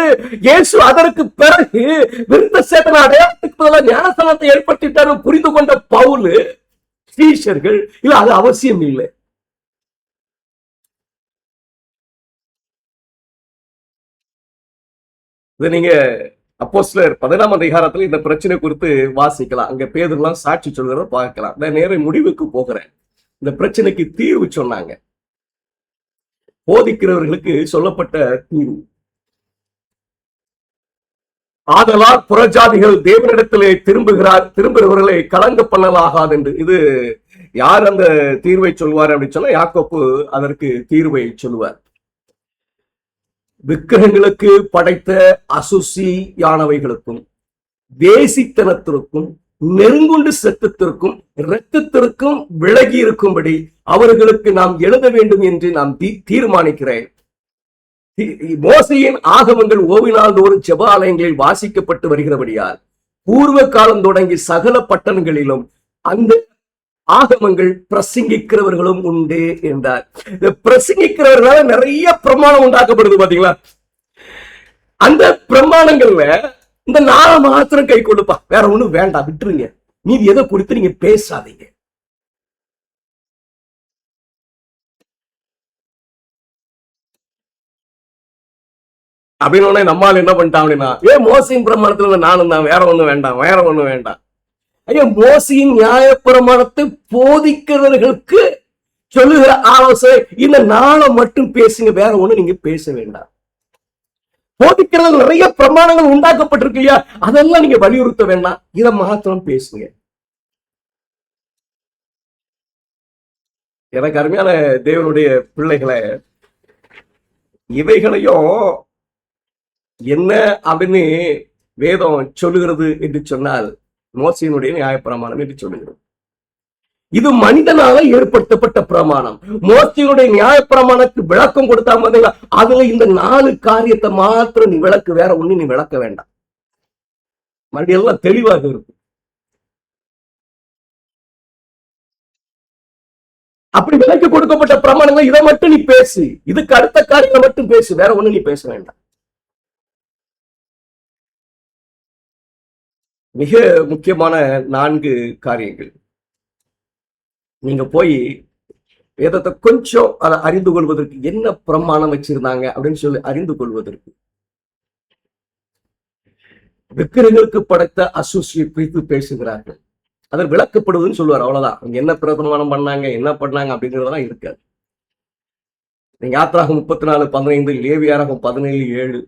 Speaker 1: இயேசு அதற்கு பிறகு விருத்த சேதன அடையாளத்துக்கு பதிலாக ஞானஸ்தானத்தை ஏற்படுத்திட்டாரு புரிந்து கொண்ட பவுல் சீஷர்கள் இல்ல அது அவசியம் இல்லை. இதை நீங்க அப்போஸ்தலர் 11ஆம் அதிகாரத்துல இந்த பிரச்சனை குறித்து வாசிக்கலாம். அங்க பேதுருலாம் சாட்சி சொல்கிறத பார்க்கலாம். நான் நேர முடிவுக்கு போகிறேன். இந்த பிரச்சனைக்கு தீர்வு சொன்னாங்க, போதிக்கிறவர்களுக்கு சொல்லப்பட்ட தீர்வு. ஆதலால் புறஜாதிகள் தேவனிடத்திலே திரும்புகிறவர்களை கலங்க பண்ணலாகாது என்று. இது யார் அந்த தீர்வை சொல்வார் அப்படின்னு சொன்னா யாக்கோப்பு அதற்கு தீர்வை சொல்லுவார். விக்கிரகங்களுக்கு படைத்த அசுசியானவைகளுக்கும் தேசித்தனத்திற்கும் நெருங்குண்டு சத்தத்திற்கும் இரத்தத்திற்கும் விலகி இருக்கும்படி அவர்களுக்கு நாம் எழுத வேண்டும் என்று நாம் தீர்மானிக்கிறேன். மோசையின் ஆகமங்கள் ஓவினால்தோறும் ஜெப ஆலயங்களில் வாசிக்கப்பட்டு வருகிறபடியால் பூர்வ காலம் தொடங்கி சகல பட்டணங்களிலும் அந்த ஆகமங்கள் பிரசங்கிக்கிறவர்களும் உண்டு என்றார். இந்த பிரசங்கிக்கிறவர்களால நிறைய பிரமாணம் உண்டாக்கப்படுது பாத்தீங்களா? அந்த பிரமாணங்கள்ல இந்த நாளை மாத்திரம் கை கொடுப்பா, வேற ஒண்ணும் வேண்டாம், விட்டுருங்க, நீதி எதை குறித்து நீங்க பேசாதீங்க. அப்படின்னு நம்மால் என்ன பண்ணிட்டான் அப்படின்னா, மோசையின் பிரமாணத்துல நானும் தான், வேற ஒண்ணும் வேண்டாம், வேற ஒண்ணும் வேண்டாம். ஐயோ, மோசையின் நியாய பிரமாணத்தை போதிக்கிறவர்களுக்கு சொல்லுகிற ஆலோசனை இந்த நாளை மட்டும் பேசுங்க, வேற ஒண்ணு நீங்க பேச வேண்டாம். போதிக்கிறது நிறைய பிரமாணங்கள் உண்டாக்கப்பட்டிருக்கு இல்லையா, அதெல்லாம் நீங்க வலியுறுத்த வேண்டாம், இதை மாத்திரம் பேசுங்க. எனக்கு அருமையான தேவனுடைய பிள்ளைகளை, இவைகளையும் என்ன அப்படின்னு வேதம் சொல்லுகிறது என்று சொன்னால் மோசையினுடைய நியாயப்பிரமாணம் என்று சொல்லுகிறது. இது மனிதனால ஏற்படுத்தப்பட்ட பிரமாணம். மோசையினுடைய நியாயப்பிரமாணத்துக்கு விளக்கம் கொடுத்தா அதுல இந்த 4 காரியத்தை மாத்திரம் நீ விளக்கு, வேற ஒண்ணு நீ விளக்க வேண்டாம். மறுபடியும் எல்லாம் தெளிவாக இருக்கும். அப்படி விலைக்கு கொடுக்கப்பட்ட பிரமாணங்கள் இதை மட்டும் நீ பேசு, இதுக்கு அடுத்த காரியங்களை மட்டும் பேசு, வேற ஒண்ணு நீ பேச வேண்டாம். மிக முக்கியமான 4 காரியங்கள். நீங்க போய் வேதத்தை கொஞ்சம் அதை அறிந்து கொள்வதற்கு என்ன பிரமாணம் வச்சிருந்தாங்க அப்படின்னு சொல்லி அறிந்து கொள்வதற்கு, விக்கிரங்களுக்கு படைத்த அசூசியை குறித்து பேசுகிறார்கள், அதில் விளக்கப்படுவதுன்னு சொல்லுவார். அவ்வளவுதான். அவங்க என்ன பிரமாணம் பண்ணாங்க, என்ன பண்ணாங்க அப்படிங்கிறதெல்லாம் இருக்காது. நீங்க யாத்திராகம் 34:15, லேவியராகம் 17:7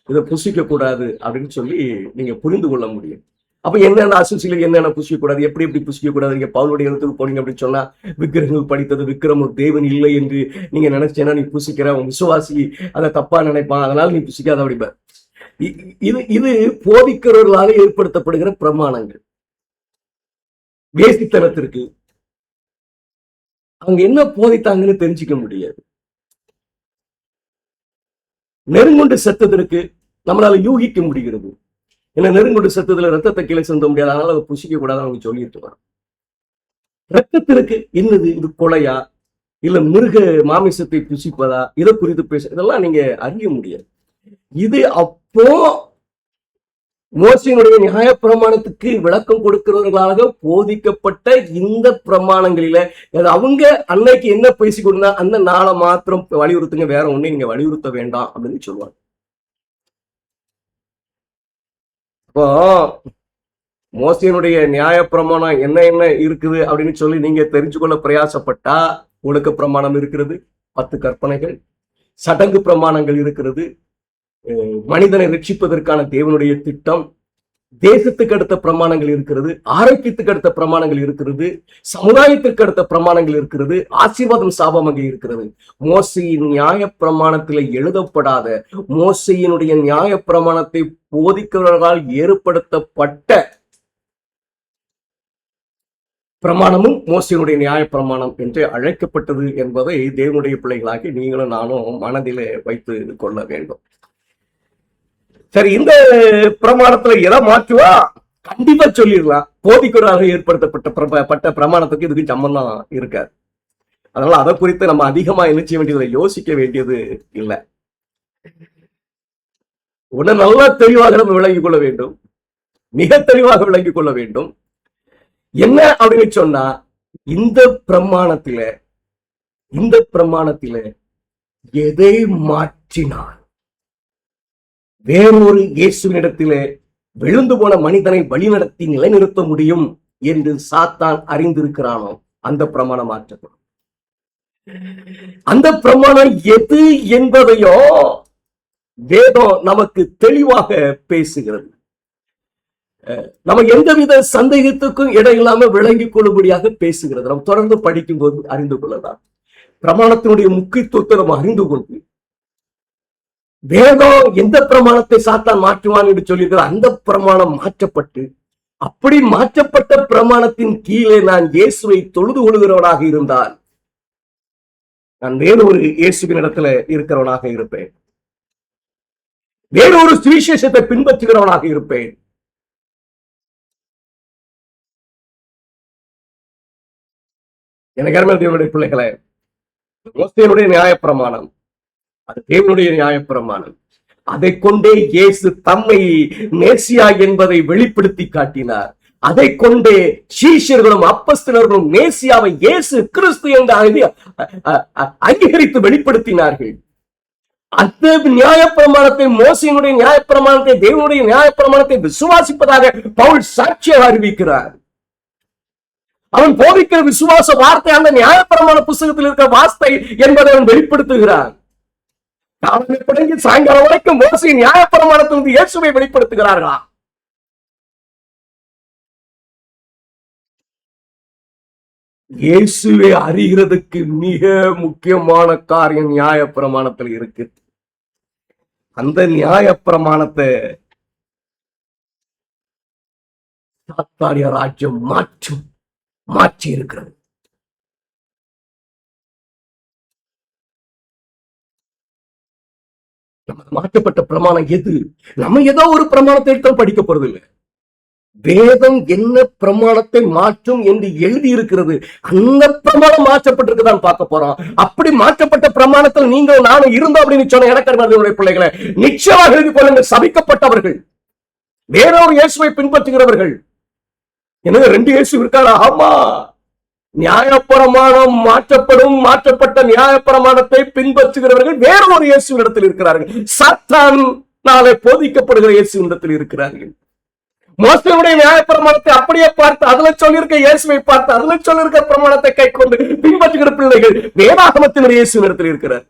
Speaker 1: இதை புசிக்க கூடாது அப்படின்னு சொல்லி நீங்க புரிந்து கொள்ள முடியும். அப்ப என்னென்ன அசூசியில என்னென்ன புசிக்க கூடாது, எப்படி புசிக்க கூடாது. நீங்க பவுலுடைய இடத்துக்கு போனீங்க அப்படின்னு சொன்னா, விக்கிரகங்கள் படித்தது விக்கிரம் ஒரு தேவன் இல்லை என்று நீங்க நினைச்சேன்னா நீ புசிக்கிற, உன் விசுவாசி அதை தப்பா நினைப்பான், அதனால நீ புசிக்காத அப்படிப்ப. இது போதிக்கிறவர்களாக ஏற்படுத்தப்படுகிற பிரமாணங்கள். வேசித்தனத்திற்கு அவங்க என்ன போதித்தாங்கன்னு தெரிஞ்சுக்க முடியாது. நெருங்குண்டு செத்ததற்கு நம்மளால யூகிக்க முடிகிறது. ஏன்னா நெருங்குண்டு செத்ததுல ரத்தத்தை கீழே சிந்த முடியாது, அதனால அதை புசிக்க கூடாது அவங்க சொல்லிட்டு வரோம். ரத்தத்திற்கு என்னது, இது கொலையா இல்ல மிருக மாமிசத்தை புசிப்பதா, இதை குறித்து பேச, இதெல்லாம் நீங்க அறிய முடியாது. இது அப்போ மோசையினுடைய நியாய பிரமாணத்துக்கு விளக்கம் கொடுக்கிறவர்களாக போதிக்கப்பட்ட இந்த பிரமாணங்களில அவங்க அன்னைக்கு என்ன பேசிக்கொண்டா அந்த நாளை மாத்திரம் வலியுறுத்துங்க, வேற ஒண்ணு நீங்க வலியுறுத்த வேண்டாம் அப்படின்னு சொல்லுவாங்க. இப்போ மோசையினுடைய நியாய பிரமாணம் என்ன என்ன இருக்குது அப்படின்னு சொல்லி நீங்க தெரிஞ்சு கொள்ள பிரயாசப்பட்டா, ஒழுக்க பிரமாணம் இருக்கிறது, 10 கற்பனைகள், சடங்கு பிரமாணங்கள் இருக்கிறது, மனிதனை ரட்சிப்பதற்கான தேவனுடைய திட்டம், தேசத்துக்கு அடுத்த பிரமாணங்கள் இருக்கிறது, ஆரோக்கியத்துக்கு அடுத்த பிரமாணங்கள் இருக்கிறது, சமுதாயத்திற்கு அடுத்த பிரமாணங்கள் இருக்கிறது, ஆசீர்வாதம் சாபம் அங்கே இருக்கிறது. மோசையின் நியாய பிரமாணத்தில் எழுதப்படாத, மோசையினுடைய நியாய பிரமாணத்தை போதிக்கிறவர்களால் ஏற்படுத்தப்பட்ட பிரமாணமும் மோசையினுடைய நியாய பிரமாணம் என்று அழைக்கப்பட்டது என்பதை தேவனுடைய பிள்ளைகளாகி நீங்களும் நானும் மனதிலே வைத்து கொள்ள வேண்டும். சரி, இந்த பிரமாணத்துல எதை மாற்றுவா கண்டிப்பா சொல்லிடலாம். போதிக்கிறவராக ஏற்படுத்தப்பட்ட பிரமாணத்துக்கு இதுக்கு சம்பந்தம் இருக்காது. அதனால அதை குறித்து நம்ம அதிகமா என்ன செய்ய வேண்டியது, யோசிக்க வேண்டியது இல்லை. உடனே நல்லா தெளிவாக நம்ம விளங்கிக் கொள்ள வேண்டும், மிக தெளிவாக விளங்கிக் கொள்ள வேண்டும். என்ன அப்படின்னு சொன்னா, இந்த பிரமாணத்தில எதை மாற்றினார், வேறொரு இயேசுவினிடத்திலே விழுந்து போன மனிதனை வழிநடத்தி நிலைநிறுத்த முடியும் என்று சாத்தான் அறிந்திருக்கிறானோ அந்த பிரமாணம் மாற்றப்படும். அந்த பிரமாணம் எது என்பதையோ வேதம் நமக்கு தெளிவாக பேசுகிறது. நம்ம எந்தவித சந்தேகத்துக்கும் இடையில்லாம விளங்கிக் கொள்ளும்படியாக பேசுகிறது. நம்ம தொடர்ந்து படிக்கும் போது அறிந்து கொள்ளலாம். பிரமாணத்தினுடைய முக்கியத்துவத்தை நம்ம அறிந்து கொண்டு, வேதம் எந்த பிரமாணத்தை சாத்தான் மாற்றுவான் என்று சொல்லியிருக்கிற அந்த பிரமாணம் மாற்றப்பட்டு, அப்படி மாற்றப்பட்ட பிரமாணத்தின் கீழே நான் இயேசுவை தொழுது கொள்கிறவனாக இருந்தால் நான் வேறொரு இயேசுவின் இடத்துல இருக்கிறவனாக இருப்பேன், வேறொரு சுவிசேஷத்தை பின்பற்றுகிறவனாக இருப்பேன். எனக்கு அருமையான தேவனுடைய பிள்ளைகளே, மோசேயினுடைய நியாயப்பிரமாணம் அது தேவனுடைய நியாயப்பிரமாணம். அதை கொண்டே இயேசு தம்மை மேசியா என்பதை வெளிப்படுத்தி காட்டினார். அதை கொண்டே சீஷர்களும் அப்போஸ்தலர்களும் மேசியாவை இயேசு கிறிஸ்து என்று அங்கீகரித்து வெளிப்படுத்தினார்கள். அந்த நியாயப்பிரமாணத்தை, மோசேயினுடைய நியாயப்பிரமாணத்தை, தேவனுடைய நியாயப்பிரமாணத்தை விசுவாசிப்பதாக பவுல் சாட்சியாக அறிவிக்கிறார். அவன் போதிக்கிற விசுவாச வார்த்தை அந்த நியாயப்பிரமாண புத்தகத்தில் இருக்கிற வார்த்தை என்பதை அவன் வெளிப்படுத்துகிறான். காலையில் தொடங்கி சாயங்காலம் வரைக்கும் மோசையின் நியாயப்பிரமாணத்திலிருந்து இயேசுவை வெளிப்படுத்துகிறார்களா? இயேசுவை அறிகிறதுக்கு மிக முக்கியமான காரியம் நியாயப்பிரமாணத்தில் இருக்கு. அந்த நியாயப்பிரமாணத்தை சாத்தானிய ராஜ்யம் மாற்றி இருக்கிறது. மாற்றப்பட்ட பிரமாணம் எது? நம்ம ஏதோ ஒரு பிரமாணத்தை எடுத்து படிக்க போறது இல்லை. வேதம் என்ன பிரமாணத்தை மாற்றும் என்று எழுதி இருக்கிறது. அந்த பிரமாணம் மாற்றப்பட்டிருக்குதான் பார்க்க போறோம். அப்படி மாற்றப்பட்ட பிரமாணத்தில் நீங்கள் நானும் இருந்தோம் அப்படின்னு சொன்ன எனக்கு பிள்ளைகளை நிச்சயமாக எழுதி கொள்ளுங்கள். சபிக்கப்பட்டவர்கள், வேறொரு இயேசுவை பின்பற்றுகிறவர்கள். எனவே 2 இயேசு இருக்காரா? ஆமா. நியாயப்பிரமாணம் மாற்றப்பட்ட நியாயப்பிரமாணத்தை பின்பற்றுகிறவர்கள் வேறொரு இயேசுவின் இடத்தில் இருக்கிறார்கள். சாத்தானாலே போதிக்கப்படுகிற இயேசுவின் இடத்தில் இருக்கிறார்கள். மோசேயுடைய நியாயப்பிரமாணத்தை அப்படியே பார்த்து அதுல சொல்லியிருக்க இயேசுவை பார்த்து அதுல சொல்லியிருக்க பிரமாணத்தை கை கொண்டு பின்பற்றுகிற பிள்ளைகள் வேதாகமத்தினுடைய இயேசுவின் இடத்தில் இருக்கிறார்.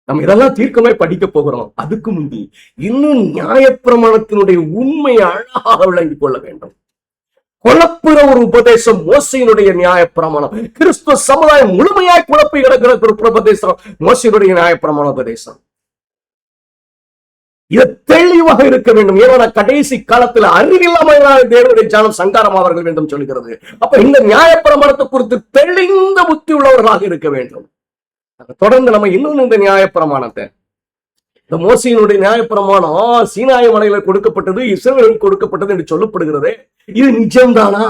Speaker 1: நம்ம இதெல்லாம் தீர்க்கமாய் படிக்க போகிறோம். அதுக்கு முந்தி இன்னும் நியாயப்பிரமாணத்தினுடைய உண்மையை அழகாக விளங்கிக் கொள்ள வேண்டும். குழப்புற ஒரு உபதேசம் மோசையினுடைய நியாயப்பிரமாணம். கிறிஸ்துவ சமுதாயம் முழுமையாய் குழப்பி கிடக்கிற ஒரு உபதேசம் மோசையினுடைய நியாயப்பிரமாண உபதேசம். இது தெளிவாக இருக்க வேண்டும். ஏன்னா கடைசி காலத்தில் அறிவில்லாமல் தேவனுடைய ஜானம் சங்காரமாவர்கள் வேண்டும் சொல்கிறது. அப்ப இந்த நியாயப்பிரமாணத்தை குறித்து தெளிந்த புத்தி உள்ளவர்களாக இருக்க வேண்டும். தொடர்ந்து நம்ம இன்னும் இந்த நியாயப்பிரமாணத்தை, இந்த மோசையினுடைய நியாயப்பிரமாணம் சீனாய் மலையில கொடுக்கப்பட்டது, இஸ்ரவேலுக்கு கொடுக்கப்பட்டது என்று சொல்லப்படுகிறது. இது நிஜம்தானா?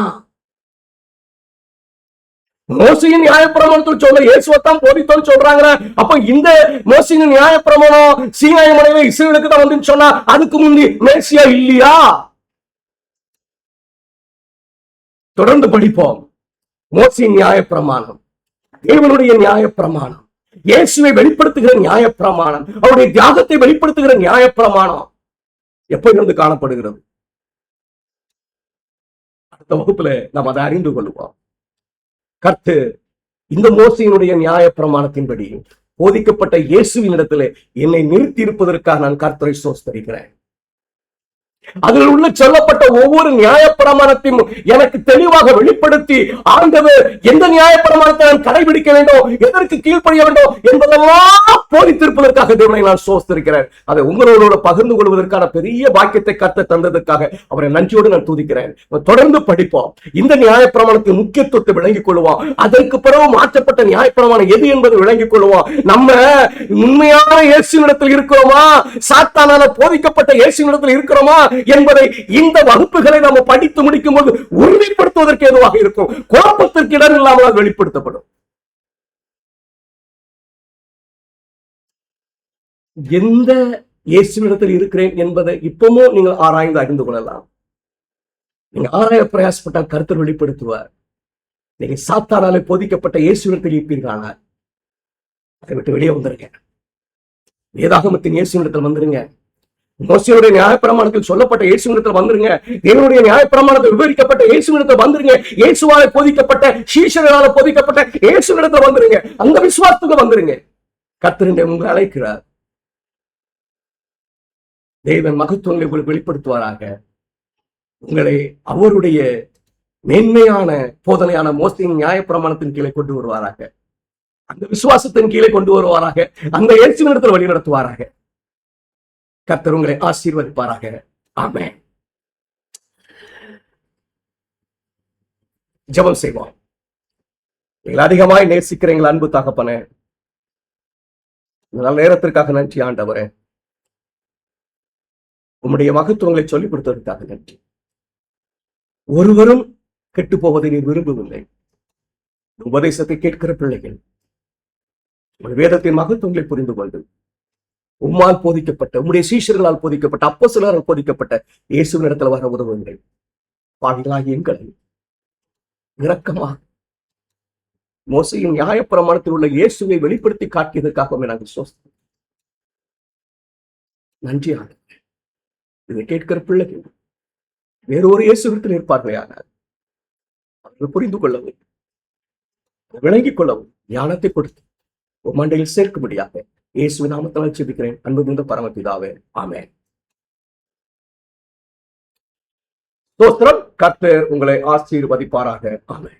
Speaker 1: மோசையின் நியாயப்பிரமாணத்தில் சொல்ல இயேசுவைத்தான் போதித்தோன்னு சொல்றாங்க. அப்ப இந்த மோசையின் நியாயப்பிரமாணம் சீனாய் மலையில இஸ்ரவேலுக்கு தான் வந்து சொன்னா அதுக்கு முந்தி மேசியா இல்லையா? தொடர்ந்து படிப்போம். மோசையின் நியாயப்பிரமாணம், தேவனுடைய நியாயப்பிரமாணம், இயேசுவை வெளிப்படுத்துகிற நியாயப்பிரமாணம், அவருடைய தியாகத்தை வெளிப்படுத்துகிற நியாயப்பிரமாணம் எப்பொழுது காணப்படுகிறது? அடுத்த வகுப்புல நாம் அதை அறிந்து கொள்வோம். கர்த்தர் இந்த மோசையினுடைய நியாயப்பிரமாணத்தின்படி போதிக்கப்பட்ட இயேசுவின் இடத்துல என்னை நிறுத்தி இருப்பதற்காக நான் கர்த்தரை ஸ்தோத்திரிக்கிறேன். அதில் உள்ள சொல்லப்பட்ட ஒவ்வொரு நியாயப்பிரமாணத்தையும் எனக்கு தெளிவாக வெளிப்படுத்தி ஆண்டவர் எந்த நியாயப்பிரமாணத்தை நான் கடைபிடிக்க வேண்டும், எதற்கு கீழ்ப்படிய வேண்டும் என்பதெல்லாம் போதித்திருப்பதற்காக தேவனை நான் ஸ்தோத்திரிக்கிறேன். அதை உங்களோட பகிர்ந்து கொள்வதற்கான பெரிய பாக்கியத்தை கர்த்தர் தந்ததற்காக அவரை நன்றியோடு நான் துதிக்கிறேன். தொடர்ந்து படிப்போம். இந்த நியாயப்பிரமாணத்தின் முக்கியத்துவத்தை விளங்கிக் கொள்வோம். அதற்கு பிறகு மாற்றப்பட்ட நியாயப்பிரமாணம் எது என்பதை விளங்கிக் கொள்வோம். நம்ம உண்மையான இயேசுவினிடத்தில் இருக்கிறோமா, சாத்தானால போதிக்கப்பட்ட இயேசுவினிடத்தில் இருக்கிறோமா என்பதை இந்த வகுப்புகளை நாம் படித்து முடிக்கும் போது உறுதிப்படுத்துவதற்கு எதுவாக இருக்கும். குழப்பத்திற்கு இடம் இல்லாமல் வெளிப்படுத்தப்படும். எந்த இயேசுவினிடத்தில் இருக்கிறேன் என்பதை இப்பவும் நீங்கள் ஆராய்ந்து அறிந்து கொள்ளலாம். நீங்க ஆராய பிரயாசப்பட்டால் கர்த்தர் வெளிப்படுத்துவார். நீங்க சாத்தானாலே போதிக்கப்பட்ட இயேசுவினிடத்தில் இருப்பீர்களானால் அதை விட்டு வெளியே வந்துருங்க. வேதாகமத்தின் இயேசுவினிடத்தில் வந்துருங்க. மோசையுடைய நியாயப்பிரமாணத்தில் சொல்லப்பட்ட இயேசுவினிடத்தில் வந்துருங்க. தேவனுடைய நியாயப்பிரமாணத்தில் விவரிக்கப்பட்ட இயேசுவினிடத்தில் வந்துருங்க. இயேசுவால போதிக்கப்பட்ட, சீஷர்களால போதிக்கப்பட்ட இயேசுவினிடத்தில் வந்துருங்க. அந்த விசுவாசத்துக்கு வந்துருங்க. கர்த்தர் உங்களை அழைக்கிறார். தேவன் மகத்துவங்களை உங்களுக்கு வெளிப்படுத்துவாராக. உங்களை அவருடைய மேன்மையான போதனையான மோசையின் நியாயப்பிரமாணத்தின் கீழே கொண்டு வருவாராக. அந்த விசுவாசத்தின் கீழே கொண்டு வருவாராக. அந்த இயேசுவினிடத்தில் வழி நடத்துவாராக. கர்த்தர் உங்களை ஆசீர்வதிப்பாராக. ஆமென். ஜெபம் செய்வோம். நீங்கள் அதிகமாய் நேசிக்கிற எங்கள் அன்பு தகப்பனே, நல்ல நேரத்திற்காக நன்றி ஆண்டவரே. உம்முடைய மகத்துவங்களை சொல்லிக் கொடுத்ததற்காக நன்றி. ஒருவரும் கெட்டு போவதை நீர் விரும்பவில்லை. உபதேசத்தை கேட்கிற பிள்ளைகள் வேதத்தின் மகத்துவங்களை புரிந்து கொண்டு உம்மால் போதிக்கப்பட்ட, உம்முடைய சீஷர்களால் போதிக்கப்பட்ட, அப்போஸ்தலரால் போதிக்கப்பட்ட இயேசுவின் இடத்துல வர உதவுங்கள். பாவிகளாகிய எங்களை இரக்கமாக மோசையின் நியாயப்பிரமாணத்தில் உள்ள இயேசுவை வெளிப்படுத்தி காட்டியதற்காக நாங்கள் சோஸ்தம் நன்றி ஆண்டவரே. இதை கேட்கிற பிள்ளைகள் வேறொரு இயேசுவிடத்தில் இருப்பார்களே, ஆனால் அவர்கள் புரிந்து கொள்ளவும் விளங்கிக் கொள்ளவும் ஞானத்தை கொடுத்து மண்டையில் சேர்க்க முடியாது. இயேசுவின் நாமத்தில் ஜெபிக்கிறேன் அன்பு மிகுந்த பரமபிதாவே. ஆமென். ஸ்தோத்திரம். கர்த்தர் உங்களை ஆசீர்வதிப்பாராக. ஆமென்.